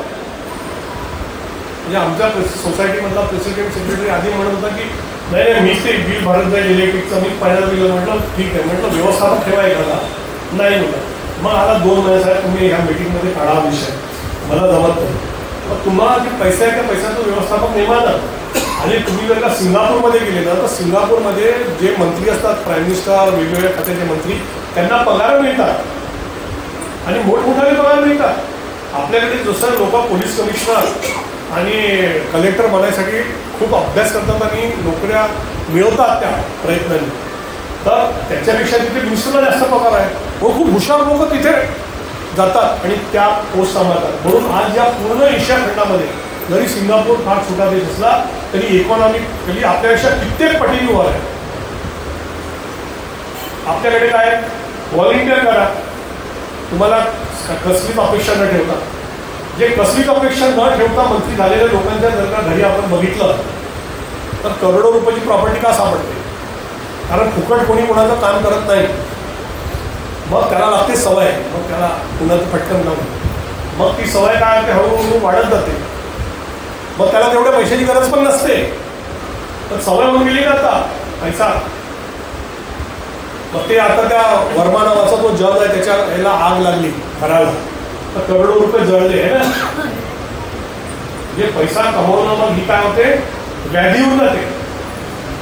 म्हणजे आमच्या सोसायटीमधला प्रेसिडेंट सेक्रेटरी आधी म्हणत होता की नाही नाही मीच ते बिल भरत जाईल इलेक्ट्रिकचं, मी पहिल्यांदा बिल म्हटलं ठीक आहे, म्हटलं व्यवस्थापक ठेवा एखादा, नाही म्हटलं. मग आता 2 महिने साहेब तुम्ही ह्या मीटिंगमध्ये काढा विषय, मला जमत नाही. मग तुम्हाला जे पैसे आहे त्या पैशाचं व्यवस्थापक नेमा ना. आणि तुम्ही जर का सिंगापूरमध्ये गेले ना तर सिंगापूरमध्ये जे मंत्री असतात, प्राईम मिनिस्टर, वेगवेगळ्या खात्याचे मंत्री, त्यांना पगार मिळतात आणि मोठमोठाले पगार मिळतात. आपल्याकडे जसं लोक पोलीस कमिशनर आणि कलेक्टर बनायसाठी खूप अभ्यास करतात आणि नोकऱ्या मिळवतात त्या प्रयत्नांनी, तर त्याच्यापेक्षा तिथे मिनिस्टरला जास्त पगार आहे. व खूप हुशार लोक तिथे जातात आणि त्या पोस्ट सांभाळतात. म्हणून आज या पूर्ण एशिया खंडामध्ये जरी सिंगापूर फार छोटा देश असला तरी इकॉनॉमिकली आपल्यापेक्षा कित्येक पटीने वर आहे. आपल्याकडे काय व्हॉलेंटियर करा, तुम्हाला कसलीच अपेक्षा न ठेवता, जे कसलीच अपेक्षा न ठेवता मंत्री झालेल्या लोकांच्या जर का घरी आपण बघितलं तर करोडो रुपयाची प्रॉपर्टी का सापडते? कारण फुकट कोणी कोणाचं काम करत नाही. मग त्याला लागते सवय, मग त्याला कुणाचं फटकन लावून मग ती सवय काय होते, हळूहळू वाढत जाते. मग त्याला तेवढ्या पैशाची गरज पण नसते, तर सवय होऊन गेली ना आता पैसा. मग ते आता त्या वर्मा नावाचा तो जज आहे त्याच्या याला आग लागली घराला, तर करोडो रुपये जळले आहे ना. जे पैसा कमवणं मग ही काय होते, व्याधी होऊन जाते.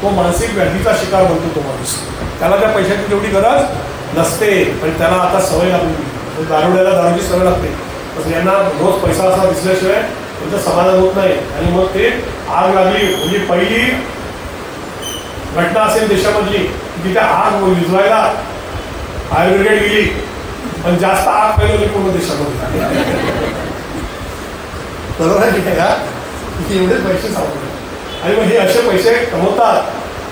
तो मानसिक व्याधीचा शिकार बनतो तो माणूस. त्याला त्या पैशाची तेवढी गरज नसते, पण त्याला आता सवय लागली. दारुड्याला दारूची सवय लागते, तर यांना रोज पैसा असा दिसल्याशिवाय त्यांचं समाधान होत नाही. आणि मग ते आग लागली म्हणजे पहिली घटना असेल देशामधली तिथे आग विझवायला फायर ब्रिगेड गेली, पण जास्त आग पाहिजे पूर्ण देशामध्ये. बरोबर आहे ठीक आहे का? एवढे पैसे सापडले आणि मग हे असे पैसे कमवतात,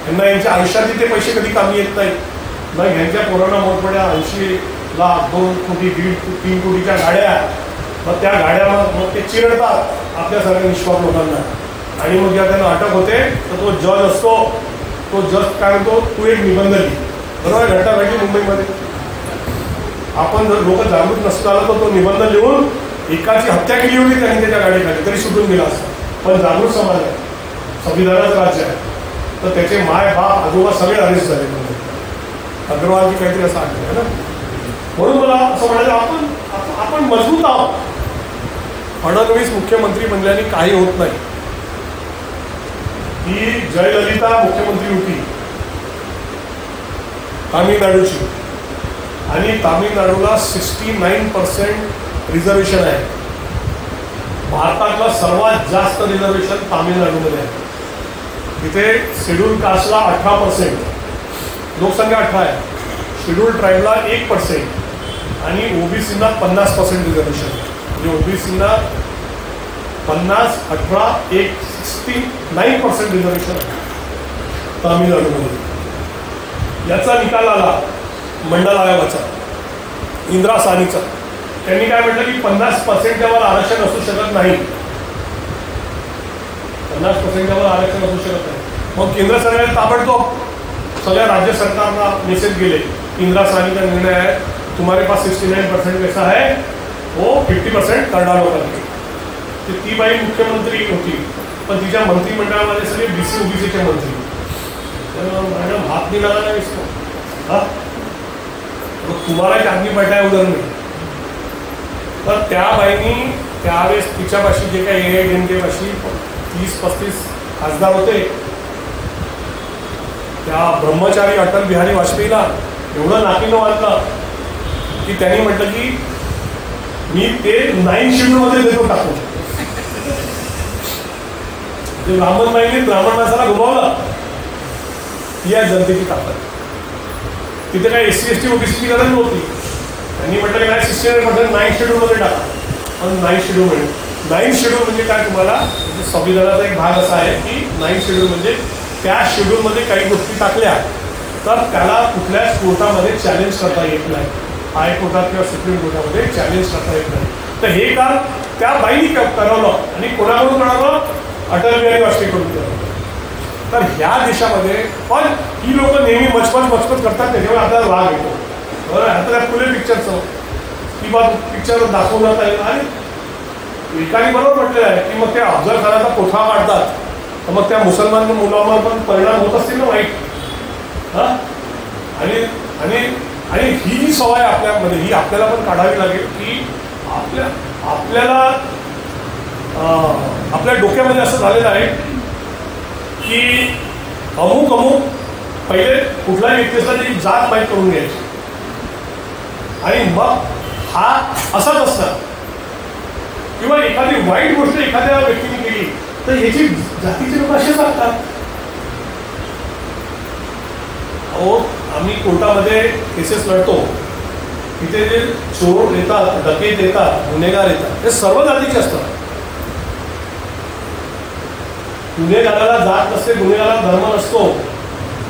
यांना यांच्या आयुष्यात ते पैसे कधी कामी येत नाही. मग ह्यांच्या पोरांना मोठमोठ्या 80 लाख 2 कोटी 1.5-3 कोटीच्या गाड्या, मग त्या गाड्या मग ते चिरडतात आपल्यासारख्या निष्पाप लोकांना. आणि मग जेव्हा त्यांना अटक होते तर तो जज असतो, तो जज काय म्हणतो, तू एक निबंध लिही. बरोबर घटना घडली मुंबईमध्ये. आपण जर लोक जागृत नसतो आला तर तो निबंध लिहून एकाची हत्या केली होती त्यांनी त्याच्या गाडीखाली, तरी सुटून गेला असता. पण जागृत समाज आहे, संविधानाचं राज्य आहे, तर त्याचे माय बाप आजोबा सगळे अरेस्ट झाले. म्हणजे अग्रवालची काहीतरी असं आहे ना. म्हणून मला असं म्हणायचं आपण मजबूत आहोत. फडणवीस मुख्यमंत्री बनल्याने काही होत नाही. ही जयललिता मुख्यमंत्री होती तामिळनाडूची, आणि तामिळनाडूला 69% रिझर्वेशन आहे. भारतातला सर्वात जास्त रिझर्वेशन तामिळनाडूमध्ये आहे. तिथे शेड्यूल कास्टला 18%, लोकसंख्या 18 आहे. शेड्यूल ट्राईबला 1% आणि ओबीसीना 50% रिझर्वेशन. म्हणजे ओबीसीना 50, 18, 1, 69% रिझर्वेशन आहे तामिळनाडूमध्ये. याचा निकाल आला मंडल आयोगाचा, इंदिरा साहनीचा. त्यांनी काय म्हटलं की 50%च्या वर आरक्षण असू शकत नाही. 50%च्या वर आरक्षण असू शकत नाही. मग केंद्र सरकारने ताबडतोब सगळ्या राज्य सरकारना मेसेज गेले, इंदिरा साहनी का निर्णय है, तुम्हारे पास 69% पैसा है, वो 50% कर डालो करके. ती बाई मुख्यमंत्री होती पण तिच्या मंत्रिमंडळामध्ये सगळे BC OBCचे मंत्री. तर मॅडम हात निघाला नाही इसको. हा, तुम्हाला एक आदमी बैठा आहे उधर नाही. तर त्या बाईनी त्यावेळेस तिच्यापाशी जे काही AIADMK पाशी 30-35 खासदार होते, त्या ब्रह्मचारी अटल बिहारी वाजपेयीला एवढं नाकीनं वाटलं की त्यांनी म्हटलं की मी ते 9 शेड्यूलमध्ये देतो टाकून. ते ब्राह्मण बाईंनी ब्राह्मण माणसाला घुमावलं. ही आहे जनतेची ताकद. तिथे काय SC ST OBCची गरज नव्हती. त्यांनी म्हटलं की काय सिस्टम म्हटलं 9 शेड्यूलमध्ये टाका. पण 9 शेड्यूल म्हणजे 9 शेड्यूल म्हणजे काय, तुम्हाला म्हणजे संविधानाचा एक भाग असा आहे की 9 शेड्यूल म्हणजे त्या शेड्यूलमध्ये काही गोष्टी टाकल्या तर त्याला कुठल्याच कोर्टामध्ये चॅलेंज करता येत नाही. हायकोर्टात किंवा सुप्रीम कोर्टामध्ये चॅलेंज करता येत नाही. तर हे काम त्या बाईनी करवलं आणि कोणाकडून करवलं, अटल बिहारी वाजपेयीकडून करवलं. तर ह्या देशामध्ये पण ही लोक नेहमी मचमच करतात, त्याच्यामुळे आपल्याला राग येतो. बरोबर. आता त्या फुले पिक्चरचं की बा पिक्चर दाखवलं जाईल आणि एकाने बरोबर म्हटलेलं आहे की मग ते अफजल खानाचा कोठा काढतात तर मग त्या मुसलमान मुलांवर पण परिणाम होत असतील ना वाईट. हां, आणि आणि आणि ही जी सवय आपल्यामध्ये ही आपल्याला पण काढावी लागेल की आपल्याला आपल्या डोक्यामध्ये असं झालेलं आहे की अमुक पहिले कुठल्याही व्यक्तीला त्याची जात माहीत करून घ्यायची आणि मग हा असाच असणार किंवा एखादी वाईट गोष्ट एखाद्या व्यक्तीने केली तर ह्याची जातीचे लोक असे सांगतात. अहो, आम्ही कोर्टामध्ये केसेस लढतो, तिथे जे चोर येतात, डकेत येतात, गुन्हेगार येतात, हे सर्व जातीचे असतात. गुन्हेगाराला जात नसते, गुन्हेगाराला धर्म नसतो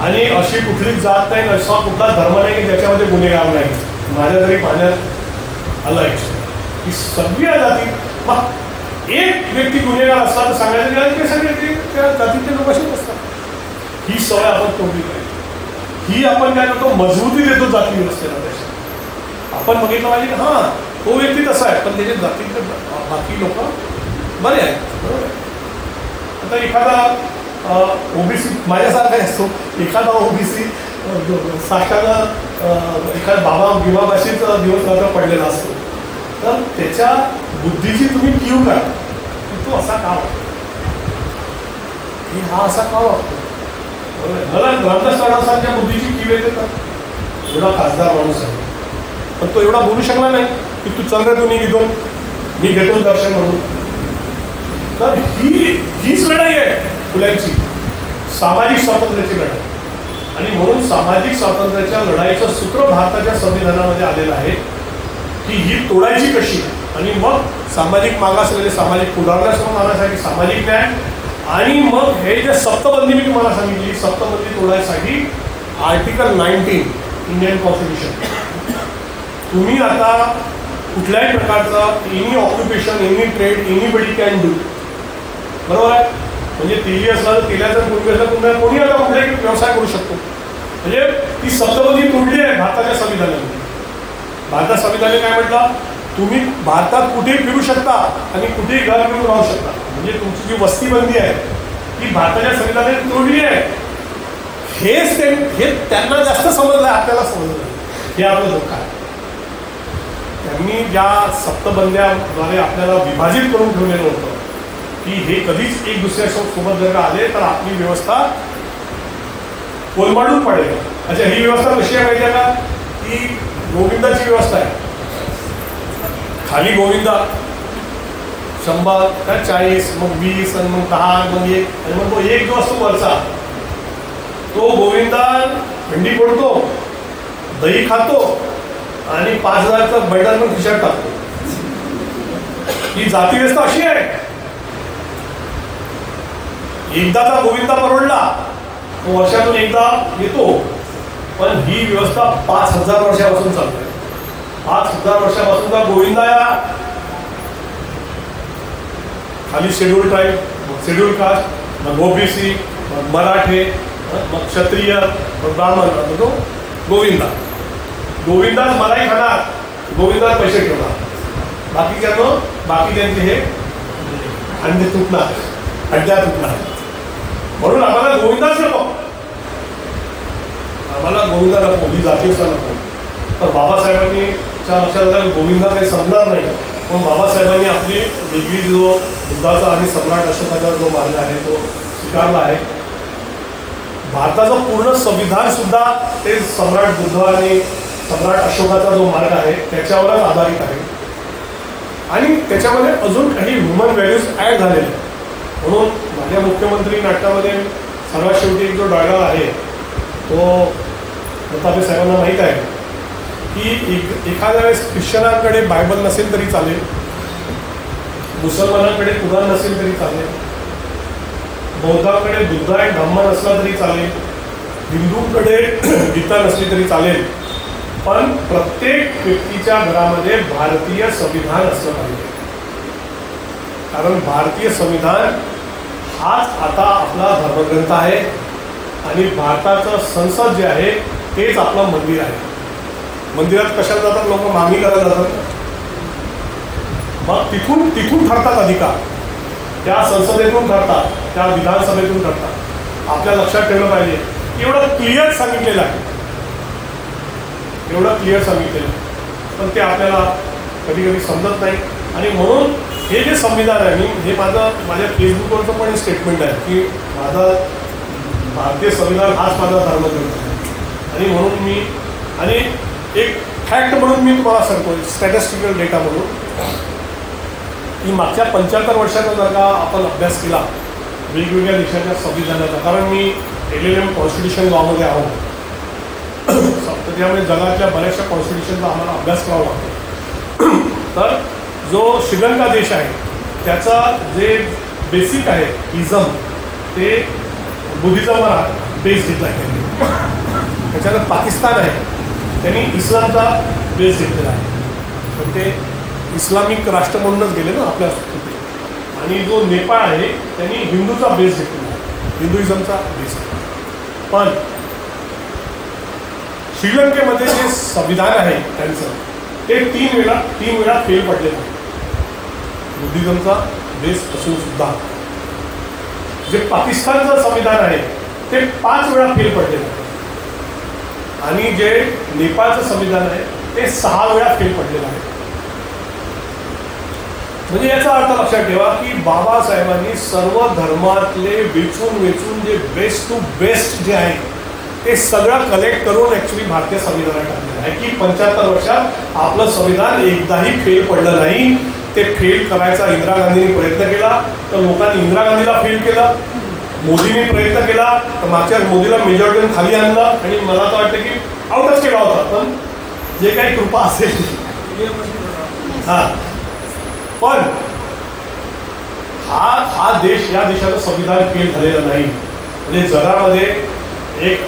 आणि अशी कुठलीच जात नाही, असा कुठला धर्म नाही की ज्याच्यामध्ये गुन्हेगार नाही. माझ्या तरी पाहण्यात आलं आहे की सगळ्या जाती, मग एक व्यक्ती गुन्हेगार असला तर सांगायचं नाही की सगळे त्या जातीचे लोक असेच असतात. ही सवय आपण तोडली पाहिजे. ही आपण काय करतो, मजबूती देतो जाती व्यवस्थेला. त्याच्या आपण बघितलं पाहिजे की हां तो व्यक्ती तसा आहे पण त्याच्या जातीचे बाकी लोक बरे आहेत. बरोबर आहे. आता एखादा OBC माझ्यासारखा असतो, एखादा OBC साक्षाला एखादा बाबाशीच दिवस रात्र पडलेला असतो, तर त्याच्या बुद्धीची तुम्ही कीव करा की तो असा का वाटतो, की हा असा का वाटतो. मला रामदास तडसरांच्या बुद्धीची कीव येते का, एवढा खासदार माणूस आहे पण तो एवढा बोलू शकला नाही की तू चल रे, तू निघून मी घेतो दर्शन म्हणून. तर हीच लढाई आहे फुल्यांची, सामाजिक स्वातंत्र्याची लढाई. आणि म्हणून सामाजिक स्वातंत्र्याच्या लढाईचं सूत्र भारताच्या संविधानामध्ये आलेलं आहे की ही तोडायची कशी. आणि मग सामाजिक मागासलेले सामाजिक पुढारल्यासमोर आणण्यासाठी सामाजिक न्याय आणि मग हे जे सप्तबंदी मी तुम्हाला सांगितली, सप्तबंदी तोडायसाठी आर्टिकल 19 इंडियन कॉन्स्टिट्यूशन. तुम्ही आता कुठल्याही प्रकारचं any occupation, any trade, anybody can do. बरोबर आहे. म्हणजे तेली असला तर तेल्याचं कोणी आता कुठलाही व्यवसाय करू शकतो. म्हणजे ती सप्तबंदी तोडली आहे भारताच्या संविधानाने. भारतात संविधानाने काय म्हटलं, तुम्ही भारतात कुठेही फिरू शकता आणि कुठेही घर घेऊन राहू शकता. म्हणजे तुमची जी वस्तीबंदी आहे ती भारताच्या संविधानाने तोडली आहे. हे त्यांना जास्त समजलं आहे, आपल्याला समजलं हे आपलं धोका आहे. त्यांनी ज्या सप्तबंद्याद्वारे आपल्याला विभाजित करून ठेवलेलं होतं की हे कधीच एक दुसऱ्यासोबत जर का आले तर आपली व्यवस्था कोलमाडून पडेल. अच्छा, ही व्यवस्था कशी आहे माहिती आहे का, ती गोविंदाची व्यवस्था आहे. खाली गोविंदा 100 का 40 मग 20 आणि मग 10 मग 1 आणि मग तो एक जो असतो वरचा तो गोविंदा थंडी पडतो, दही खातो आणि 5000चं बंडल पण खिशात टाकतो. ही जाती व्यवस्था अशी आहे. एकदाचा गोविंदा परवडला तो वर्षातून एकदा येतो, पण ही व्यवस्था 5000 वर्षापासून चालते. 5000 वर्षापासूनचा गोविंदा या खाली शेड्यूल ट्राईब, शेड्यूल कास्ट, मग OBC, मग मराठे, मग क्षत्रिय, मग ब्राह्मण, तो गोविंदा. गोविंदाच मलाही खाणार, गोविंदाच पैसे ठेवणार, बाकी त्यांचे हे अंडे तुटणार. खड्ड्यात उठणार. म्हणून आम्हाला गोविंदाच नको, आम्हाला गोविंदा नको, ही जातीयता नको. तर बाबासाहेबांनी लक्षात आलं गोविंदा काही समजणार नाही, पण बाबासाहेबांनी आपली वेगळी जो बुद्धाचा आणि सम्राट अशोकाचा जो मार्ग आहे तो स्वीकारला आहे. भारताचं पूर्ण संविधान सुद्धा ते सम्राट बुद्ध आणि सम्राट अशोकाचा जो मार्ग आहे त्याच्यावरच आधारित आहे. आणि त्याच्यामध्ये अजून काही ह्युमन व्हॅल्यूज ॲड झालेले. म्हणून माझ्या मुख्यमंत्री नाटकामध्ये सर्वात शेवटी एक जो डायलॉग आहे तो प्रतापे साहेबांना माहीत आहे की एखाद्या वेळेस ख्रिश्चनांकडे बायबल नसेल तरी चालेल, मुसलमानांकडे कुराण नसेल तरी चालेल, बौद्धांकडे बुद्ध आणि धम्म नसला तरी चालेल, हिंदूंकडे गीता नसली तरी चालेल, पण प्रत्येक व्यक्तीच्या घरामध्ये भारतीय संविधान असलं पाहिजे. कारण भारतीय संविधान हाच आता आपला धर्मग्रंथ आहे आणि भारताचं संसद जे आहे तेच आपलं मंदिर आहे. मंदिरात कशाला जातात लोक? मागणी करायला जातात. मग तिथून ठरतात अधिकार, त्या संसदेतून ठरतात, त्या विधानसभेतून ठरतात. आपल्या लक्षात ठेवलं पाहिजे एवढं क्लिअर सांगितलेलं आहे, एवढं क्लिअर सांगितलेलं आहे, पण ते आपल्याला कधी कधी समजत नाही. आणि म्हणून हे जे संविधान आहे, हे माझ्या फेसबुकवरचं पण स्टेटमेंट आहे की माझा भारतीय संविधान हाच माझा धर्मग्रंथ आहे. आणि म्हणून मी आणि एक फॅक्ट म्हणून मी तुम्हाला सांगतो, स्टॅटिस्टिकल डेटा म्हणून, की मागच्या 75 वर्षाचा जर का आपण अभ्यास केला वेगवेगळ्या देशाच्या संविधानाचा, कारण मी LLM कॉन्स्टिट्यूशन लॉमध्ये आहोत, तर त्यामुळे जगातल्या बऱ्याचशा कॉन्स्टिट्यूशनचा आम्हाला अभ्यास करावा लागतो. तर जो श्रीलंका देश आहे त्याचा जे बेसिक आहे इझम ते बुद्धिझमवर बेस घेतला आहे. त्याच्यानंतर पाकिस्तान आहे त्यांनी इस्लामचा बेस घेतलेला आहे, तर ते इस्लामिक राष्ट्र म्हणूनच गेले ना आपल्या. आणि जो नेपाळ आहे त्यांनी हिंदूचा बेस घेतलेला आहे, हिंदुइझमचा बेस. पण श्रीलंकेमध्ये जे संविधान आहे त्यांचं ते तीन वेळा फेल पडलेलं आहे. बुद्धिझमचा बेस असून सुद्धा जे पाकिस्तानचं संविधान आहे ते 5 वेळा फेल पडलेलं आहे. आणि जे नेपाळचं संविधान आहे ते 6 वेळा फेल पडलेलं आहे. म्हणजे याचा अर्थ लक्षात ठेवा की बाबासाहेबांनी सर्व धर्मातले वेचून जे बेस्ट टू बेस्ट जे आहे ते सगळं कलेक्ट करून ॲक्च्युली भारतीय संविधानात टाकलेलं आहे की 75 वर्षात आपलं संविधान एकदाही फेल पडलं नाही. ते फेल करायचा इंदिरा गांधींनी प्रयत्न केला तर लोकांनी इंदिरा गांधीला फेल केलं, मोदींनी प्रयत्न केला तर मागच्या मोदीला मेजॉरिटीने खाली आणलं आणि मला तर वाटतं की आउटच केला होता. पण जे काही कृपा असेल हां, पण हा देश, या देशाचं संविधान फेल झालेलं नाही. म्हणजे जगामध्ये एक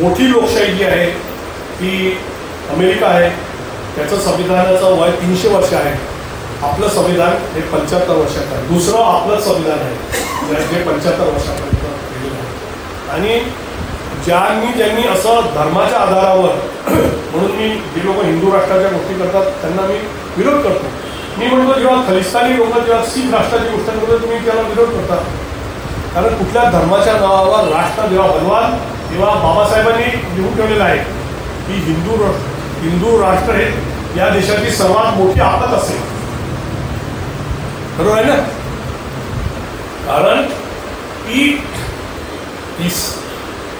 मोठी लोकशाही जी आहे ती अमेरिका आहे, त्याचं संविधानाचं वय 300 वर्ष आहे. आपलं संविधान हे 75 वर्षाचं आहे. दुसरं आपलंच संविधान आहे जे 75 वर्षापर्यंत गेलेलं आहे. आणि ज्यांनी असं धर्माच्या आधारावर म्हणून मी जे लोक हिंदू राष्ट्राच्या गोष्टी करतात त्यांना मी विरोध करतो. मी म्हणतो जेव्हा खलिस्तानी लोक जेव्हा शीख राष्ट्राची गोष्ट करतो तुम्ही त्याला विरोध करता. कारण कुठल्या धर्माच्या नावावर राष्ट्र जेव्हा बनवाल तेव्हा बाबासाहेबांनी लिहून ठेवलेलं आहे की हिंदू राष्ट्र हे या देशाची सर्वात मोठी आपत असेल. बरोबर आहे ना? कारण की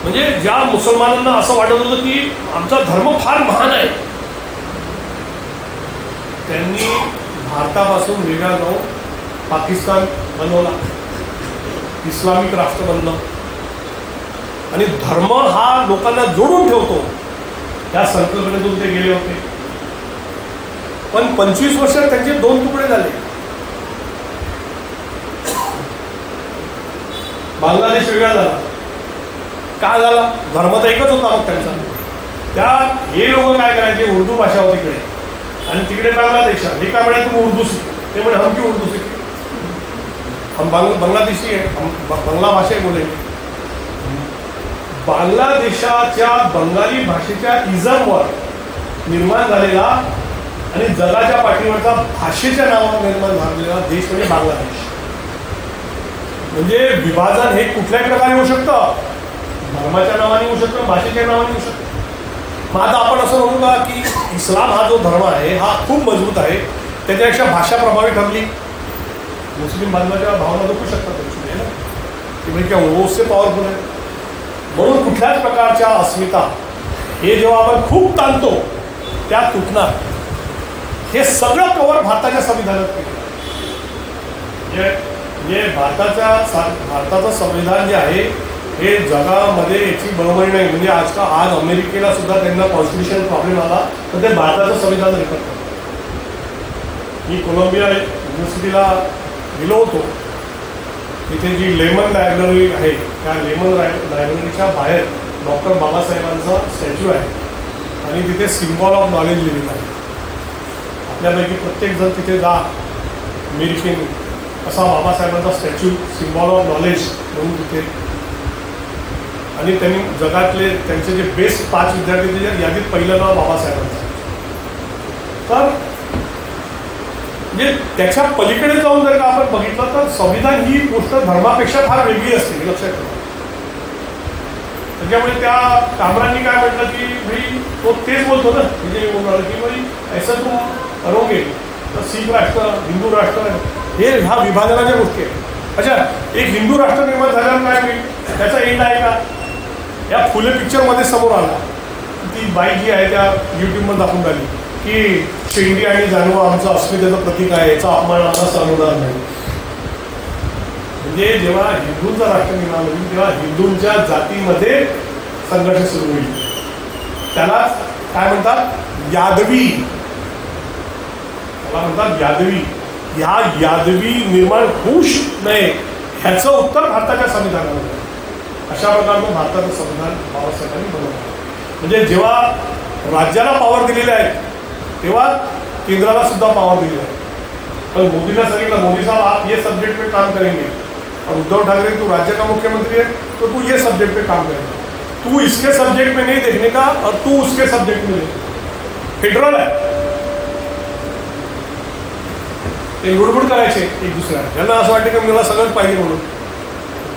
म्हणजे ज्या मुसलमानांना असं वाटत होतं की आमचा धर्म फार महान आहे, त्यांनी भारतापासून वेगळा जाऊन पाकिस्तान बनवला, इस्लामिक राष्ट्र बनलं. आणि धर्म हा लोकांना जोडून ठेवतो त्या संकल्पनेतून ते गेले होते. पण 25 वर्षात त्यांचे 2 तुकडे झाले. बांगलादेश वेगळा झाला. काय झाला? धर्म तर एकच होता मग त्यांचा. हे लोक काय करायचे, उर्दू भाषा होती तिकडे आणि तिकडे बांगलादेश. हे काय म्हणाले तुम्ही उर्दू शिक, ते म्हणे हम क्यों उर्दू शिके, हम बांगलादेशी आहे, हम बांगला भाषा बोलेंगे. बांगलादेशाच्या बंगाली भाषेच्या इझमवर निर्माण झालेला आणि जगाच्या पाठीवरचा भाषेच्या नावावर निर्माण झालेला देश म्हणजे बांगलादेश. म्हणजे विभाजन हे कुठल्याही प्रकारे होऊ शकतं, धर्माच्या नावाने होऊ शकतं, भाषेच्या नावाने होऊ शकतं. मग आता आपण असं म्हणू का की इस्लाम हा जो धर्म आहे हा खूप मजबूत आहे, त्याच्यापेक्षा भाषा प्रभावी ठरली. मुस्लिम बांधवाच्या भावना दुखू शकतात ना की म्हणजे क्या ओसचे पॉवरफुल आहे. म्हणून कुठल्याच प्रकारच्या अस्मिता हे जेव्हा आपण खूप ताणतो त्या तुटणार. हे सगळं कवर भारताच्या संविधानात केलं. म्हणजे भारताचं संविधान जे आहे हे जगामध्ये याची बरोबरी नाही. म्हणजे आज अमेरिकेला सुद्धा त्यांना कॉन्स्टिट्युशन प्रॉब्लेम आला तर ते भारताचं संविधान रेफर करतात. मी कोलंबिया युनिव्हर्सिटीला गेलो होतो. तिथे जी लेमन लायब्ररी आहे त्या लेमन लायब्ररीच्या बाहेर डॉक्टर बाबासाहेबांचा स्टॅच्यू आहे आणि तिथे सिम्बॉल ऑफ नॉलेज लिहिलेलं आहे. आपल्यापैकी प्रत्येकजण तिथे जा अमेरिकेने असा बाबासाहेबांचा स्टॅच्यू सिम्बॉल ऑफ नॉलेज म्हणून तिथे. आणि त्यांनी जगातले त्यांचे जे बेस्ट 5 विद्यार्थी त्याच्या यादीत पहिलं नाव बाबासाहेबांचं. तर म्हणजे त्याच्या पलीकडे जाऊन जर का आपण बघितलं तर संविधान ही गोष्ट धर्मापेक्षा फार वेगळी असते हे लक्षात ठेवा. त्याच्यामुळे त्या कामरांनी काय म्हटलं की भाई तो तेच बोलतो ना म्हणजे बोलणार की भाई ऐसा तू करोगे तर सिख राष्ट्र हिंदू राष्ट्र हे ह्या विभाजनाच्या गोष्टी आहेत. अच्छा, एक हिंदू राष्ट्र निर्माण झाल्यावर काय होईल त्याचा एंड आहे का? या फुले पिक्चरमध्ये समोर आला. ती बाई जी आहे त्या यूट्यूबमध्ये दाखवून झाली की शेंडी आणि जानवा आमचं अस्मितेचं प्रतीक आहे, याचा अपमान आम्हाला सहन होणार नाही. म्हणजे जेव्हा हिंदूंचा राष्ट्र निर्माण होईल तेव्हा हिंदूंच्या जातीमध्ये संघर्ष सुरू होईल. त्याला काय म्हणतात यादवी, त्याला म्हणतात यादवी. या यादवी निर्माण होऊ नये ह्याचं उत्तर भारताच्या संविधानामध्ये. अशा प्रकारचं भारताचं संविधान बाबासाहेबांनी बनवलं. म्हणजे जेव्हा राज्याला पॉवर दिलेले आहे तेव्हा केंद्राला सुद्धा पॉवर दिलेला आहे. पण मोदीला सांगितलं मोदी साहब आप ये सब्जेक्ट पे काम करेंगे और उद्धव ठाकरे तू राज्य का मुख्यमंत्री है तो तू ये सब्जेक्ट पे काम करेगा, तू इसके सब्जेक्ट में नहीं देखने का और तू उसके सब्जेक्ट में देख. फेडरल आहे ते लुडबुड करायचे एक दुसऱ्याला. त्यांना असं वाटतं की मला सगळंच पाहिजे म्हणून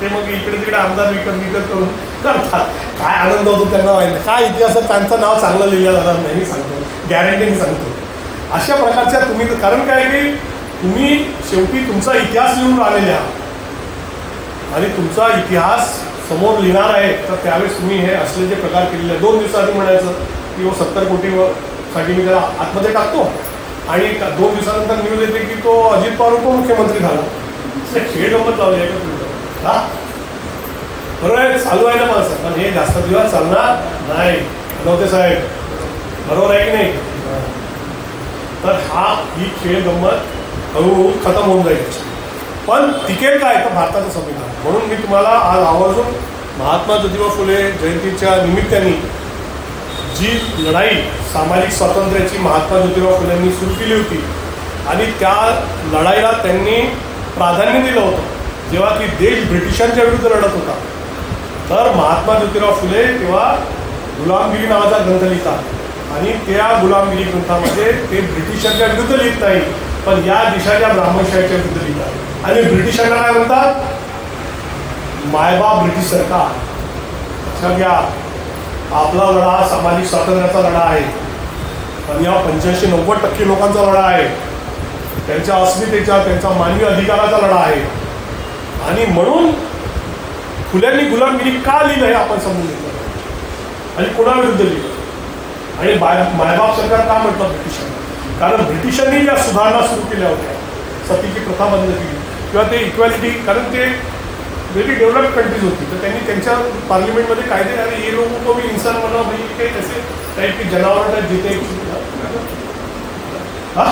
ते मग इकडे तिकडे आमदार विकत करून करतात. काय आनंद होतो त्यांना माहिती. काय इतिहासात त्यांचं नाव चांगलं लिहिलं जाणार नाही सांगतो, गॅरंटीने सांगतो. अशा प्रकारच्या तुम्ही कारण काय की तुम्ही शेवटी तुमचा इतिहास लिहून राहिलेले आहात आणि तुमचा इतिहास समोर लिहिणार आहे. तर त्यावेळेस तुम्ही हे असले जे प्रकार केलेले आहे. 2 दिवसाआधी म्हणायचं की 70 कोटीसाठी मी त्याला आतमध्ये टाकतो आणि 2 दिवसानंतर न्यूज येते की तो अजित पवार उपमुख्यमंत्री झाला. खेळ गंमत लावली आहे का तुम्ही? हा बरोबर आहे, चालू आहे ना माणसं. पण हे जास्त दिवस चालणार नाही नव्हते साहेब, बरोबर आहे की नाही? तर ही खेळ गंमत हळूहळू खतम होऊन जाईल. पण टिकेल काय तर भारताचं संविधान. म्हणून मी तुम्हाला आज आवर्जून महात्मा ज्योतिबा फुले जयंतीच्या निमित्ताने जी लढाई सामाजिक स्वातंत्र्याची महात्मा ज्योतिबा फुलेंनी सुरू केली होती आणि त्या लढाईला त्यांनी प्राधान्य दिलं होतं जेव्हा की देश ब्रिटिशांच्या विरुद्ध लढत होता. तर महात्मा ज्योतिराव फुले तेव्हा गुलामगिरी नावाचा ग्रंथ लिहितात आणि त्या गुलामगिरी ग्रंथामध्ये ते ब्रिटिशांच्या विरुद्ध लिहित नाही पण या देशाच्या ब्राह्मणशाहीच्या विरुद्ध लिहितात. आणि ब्रिटिशांना काय म्हणतात? मायबाप ब्रिटिश सरकार. लक्षात घ्या, आपला लढा सामाजिक स्वातंत्र्याचा लढा आहे आणि या 85-90% लोकांचा लढा आहे. त्यांच्या अस्मितेचा त्यांचा मानवी अधिकाराचा लढा आहे. आणि म्हणून फुल्यांनी गुलामगिरी का लिहिलं हे आपण समजून घेतलं आणि कोणाविरुद्ध लिहिलं आणि मायबाप सरकार का म्हटलं ब्रिटिशांना? कारण ब्रिटिशांनी ज्या सुधारणा सुरू केल्या होत्या, सतीची प्रथा बंद केली किंवा ते इक्वॅलिटी, कारण ते वेरी डेव्हलप्ड कंट्रीज होती तर त्यांनी त्यांच्या पार्लिमेंटमध्ये कायदे आणि ये लोगों को भी इंसान बनवा भाई काही तसे टाईप की जनावर टाईप जिथे हा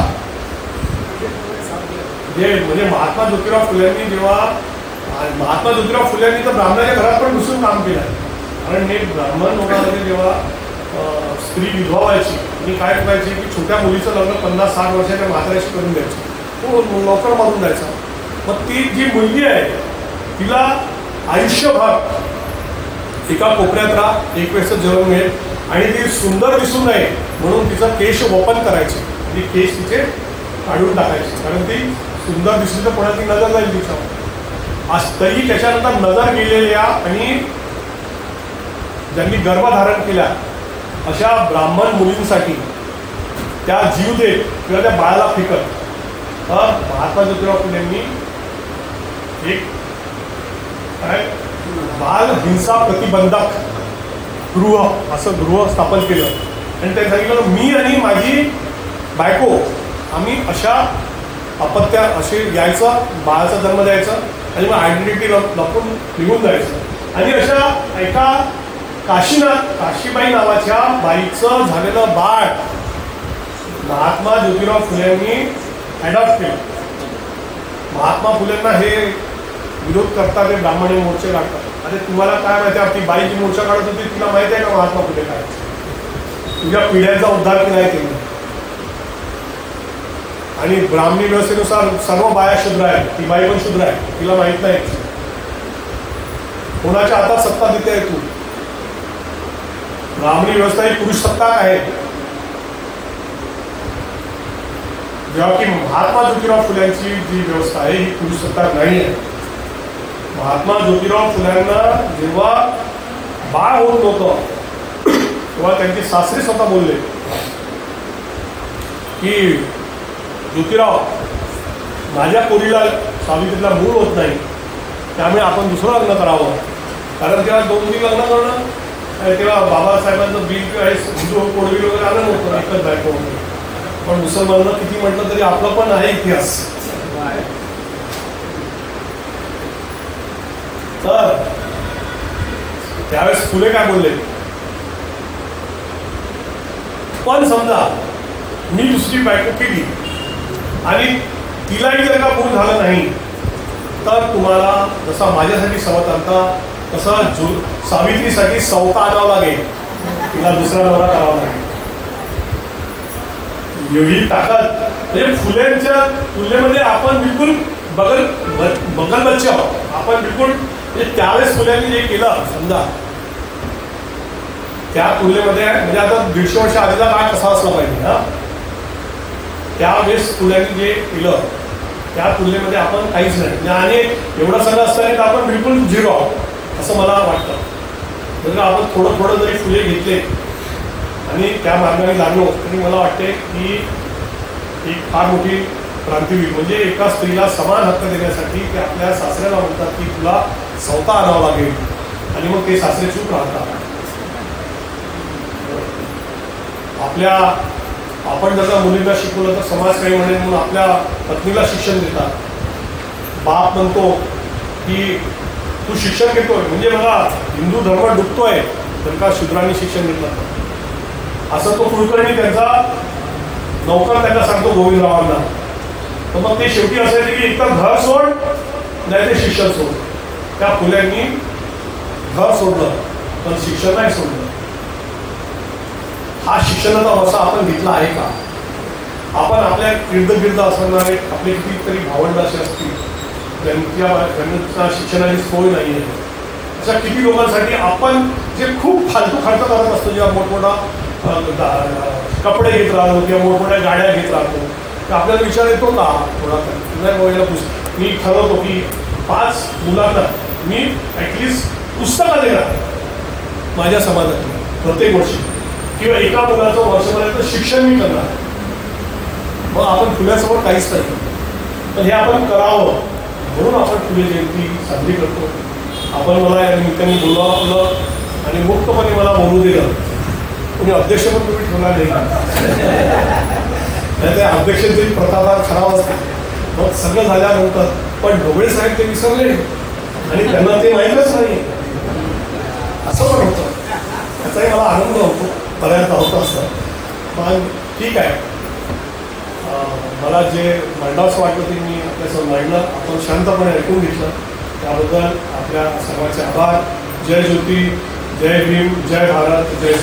म्हणजे महात्मा ज्योतिराव फुल्यांनी जेव्हा महात्मा ज्योतिराव फुल्यांनी तर ब्राह्मणाच्या घरात पण घुसून काम केलं आहे. कारण हे ब्राह्मण लोकांमध्ये जेव्हा स्त्री विधवा व्हायची आणि काय करायची की छोट्या मुलीचं लग्न 50-60 वर्षाच्या म्हाताऱ्याशी करून द्यायचं, तो लवकर मारून द्यायचा. मग ती जी मुलगी आहे तिला आयुष्यभर एका कोपऱ्यात राहा, एक वेळचं जेवण मिळेल आणि ती सुंदर दिसू नये म्हणून तिचं केश वपन करायचे. ती केश तिचे काढून टाकायची कारण ती सुंदर दिसली तर कोणाची नजर जाईल तिच्यावर. तरी त्याच्यानंतर नजर गेलेल्या आणि ज्यांनी गर्भधारण केल्या अशा ब्राह्मण मुलींसाठी त्या जीव देत किंवा त्या बाळाला फिकत महात्मा ज्योतिराव फुलेंनी एक काय बाल हिंसा प्रतिबंधक गृह असं गृह स्थापन केलं आणि त्यांनी सांगितलं मी आणि माझी बायको आम्ही अशा अपत्या असे यायचं बाळाचा जन्म द्यायचा आणि मग आयडेंटिटी लपून निघून जायचं आणि अशा एका काशीबाई नावाच्या बाईचं झालेलं बाळ महात्मा ज्योतिराव फुलेंनी अडॉप्ट केलं. महात्मा फुलेंना हे विरोध करतात, ते ब्राह्मणी मोर्चे काढतात. अरे तुम्हाला काय माहिती आहे, ती बाई जी मोर्चा काढत होती तिला माहिती आहे का महात्मा फुले काय, तुझ्या पिढ्यांचा उद्धार की नाही केला. आणि ब्राह्मणी व्यवस्थेनुसार सर्व बाया शूद्र आहेत, ती बाई पण शूद्र आहे, तिला माहित नाही कोणाच्या हातात सत्ता देते आहे तू. ब्राह्मणी व्यवस्था ही पुरुष सत्ता आहे. जेव्हा की महात्मा ज्योतिराव फुल्यांची जी व्यवस्था आहे ही पुरुष सत्ता नाही आहे. महात्मा ज्योतिराव फुल्यांना जेव्हा बाळ होत नव्हतं तेव्हा त्यांचे सासरे स्वतः बोलले की ज्योतिराव माझ्या पोरीला सावित्रीला मूळ होत नाही, त्यामुळे आपण दुसरं लग्न करावं. कारण तेव्हा 2-3 लग्न करणं तेव्हा बाबासाहेबांचं बिल आहे हिंदू कोडबिल वगैरे आलं नव्हतं, एकच बायको होतं. पण मुसलमानांना किती म्हटलं तरी आपलं पण आहे इतिहास. तर त्यावेळेस फुले काय बोलले, पण समजा मी दुसरी बायको केली आणि तिलाही जर का पूर्ण झालं नाही तर तुम्हाला जसा माझ्यासाठी सवत आणता तसा सावित्रीसाठी सवता आणावं लागेल, तिला दुसरा नवरा करावा लागेल. एवढी ताकद म्हणजे फुलेंच्या तुलनेमध्ये आपण बिलकुल बगल बच्चे आहोत आपण बिलकुल. म्हणजे त्यावेळेस फुल्यांनी जे केलं समजा त्या तुलनेमध्ये म्हणजे आता 150 वर्ष आधीचा काळ कसा असला पाहिजे हा, त्यावेळेस फुल्यांनी जे केलं त्या तुलनेमध्ये आपण काहीच नाही. आणि एवढं सगळं असताना आपण बिलकुल झिरो आहोत असं मला वाटतं. जर आपण थोडं जरी फुले घेतले आणि त्या मार्गाने लागलो तरी मला वाटते की एक फार मोठी क्रांती होईल. म्हणजे एका स्त्रीला समान हक्क देण्यासाठी ते आपल्या सासऱ्याला म्हणतात की तुला सवता आणावं लागेल आणि मग ते सासरे चूक राहतात. आपण जर का मुलींना शिकवलं तर समाज काही म्हणेल म्हणून आपल्या पत्नीला शिक्षण देतात. बाप म्हणतो की तू शिक्षण घेतोय म्हणजे बघा हिंदू धर्म डुबतोय तर का शूद्रांनी शिक्षण घेतलं असं तो कुलकर्णी त्यांचा नौकर त्यांना सांगतो गोविंदरावांना. तर मग ते शेवटी असायचे की एकतर घर सोड नाही ते शिक्षण सोड. त्या फुल्यांनी घर सोडलं पण शिक्षण नाही सोडलं. हा शिक्षणाचा वसा आपण घेतला आहे का. आपण आपल्या इर्द असणारे आपले कितीतरी भावंड असे असतील त्यांच्या शिक्षणाची सोय नाही आहे. अशा किती लोकांसाठी आपण जे खूप फालतू खर्च करत असतो, जेव्हा मोठमोठा कपडे घेत राहतो किंवा मोठमोठ्या गाड्या घेत राहतो तर आपल्याला विचार येतो का थोडा मी ठरवतो की 5 मुलांना मी ॲटलिस्ट पुस्तकं देणार माझ्या समाजातली प्रत्येक वर्षी किंवा एका मुलाचं वर्षभराचं शिक्षण मी करणार. मग आपण फुल्यासमोर काहीच नाही पण हे आपण करावं म्हणून आपण फुले जयंती साजरी करतो. आपण मला या निमित्ताने बोलावलं आणि मुक्तपणे मला बोलू दिलं. कोणी अध्यक्ष पण तुम्ही ठेवला नाही त्या अध्यक्षांची प्रतापार खराब असते. मग सगळं झाल्यानंतर पण ढोबळे साहेब ते विसरले आणि त्यांना ते माहीतच नाही असं पण होतं. त्याचाही मला आनंद होतो बऱ्याचदा होतं असं. पण ठीक आहे, मला जे मांडावंसं वाटलं ते मी आपल्यासमोर मांडलं. आपण शांतपणे ऐकून घेतलं त्याबद्दल आपल्या सर्वांचे आभार. जय ज्योती, जय भीम, जय भारत, जय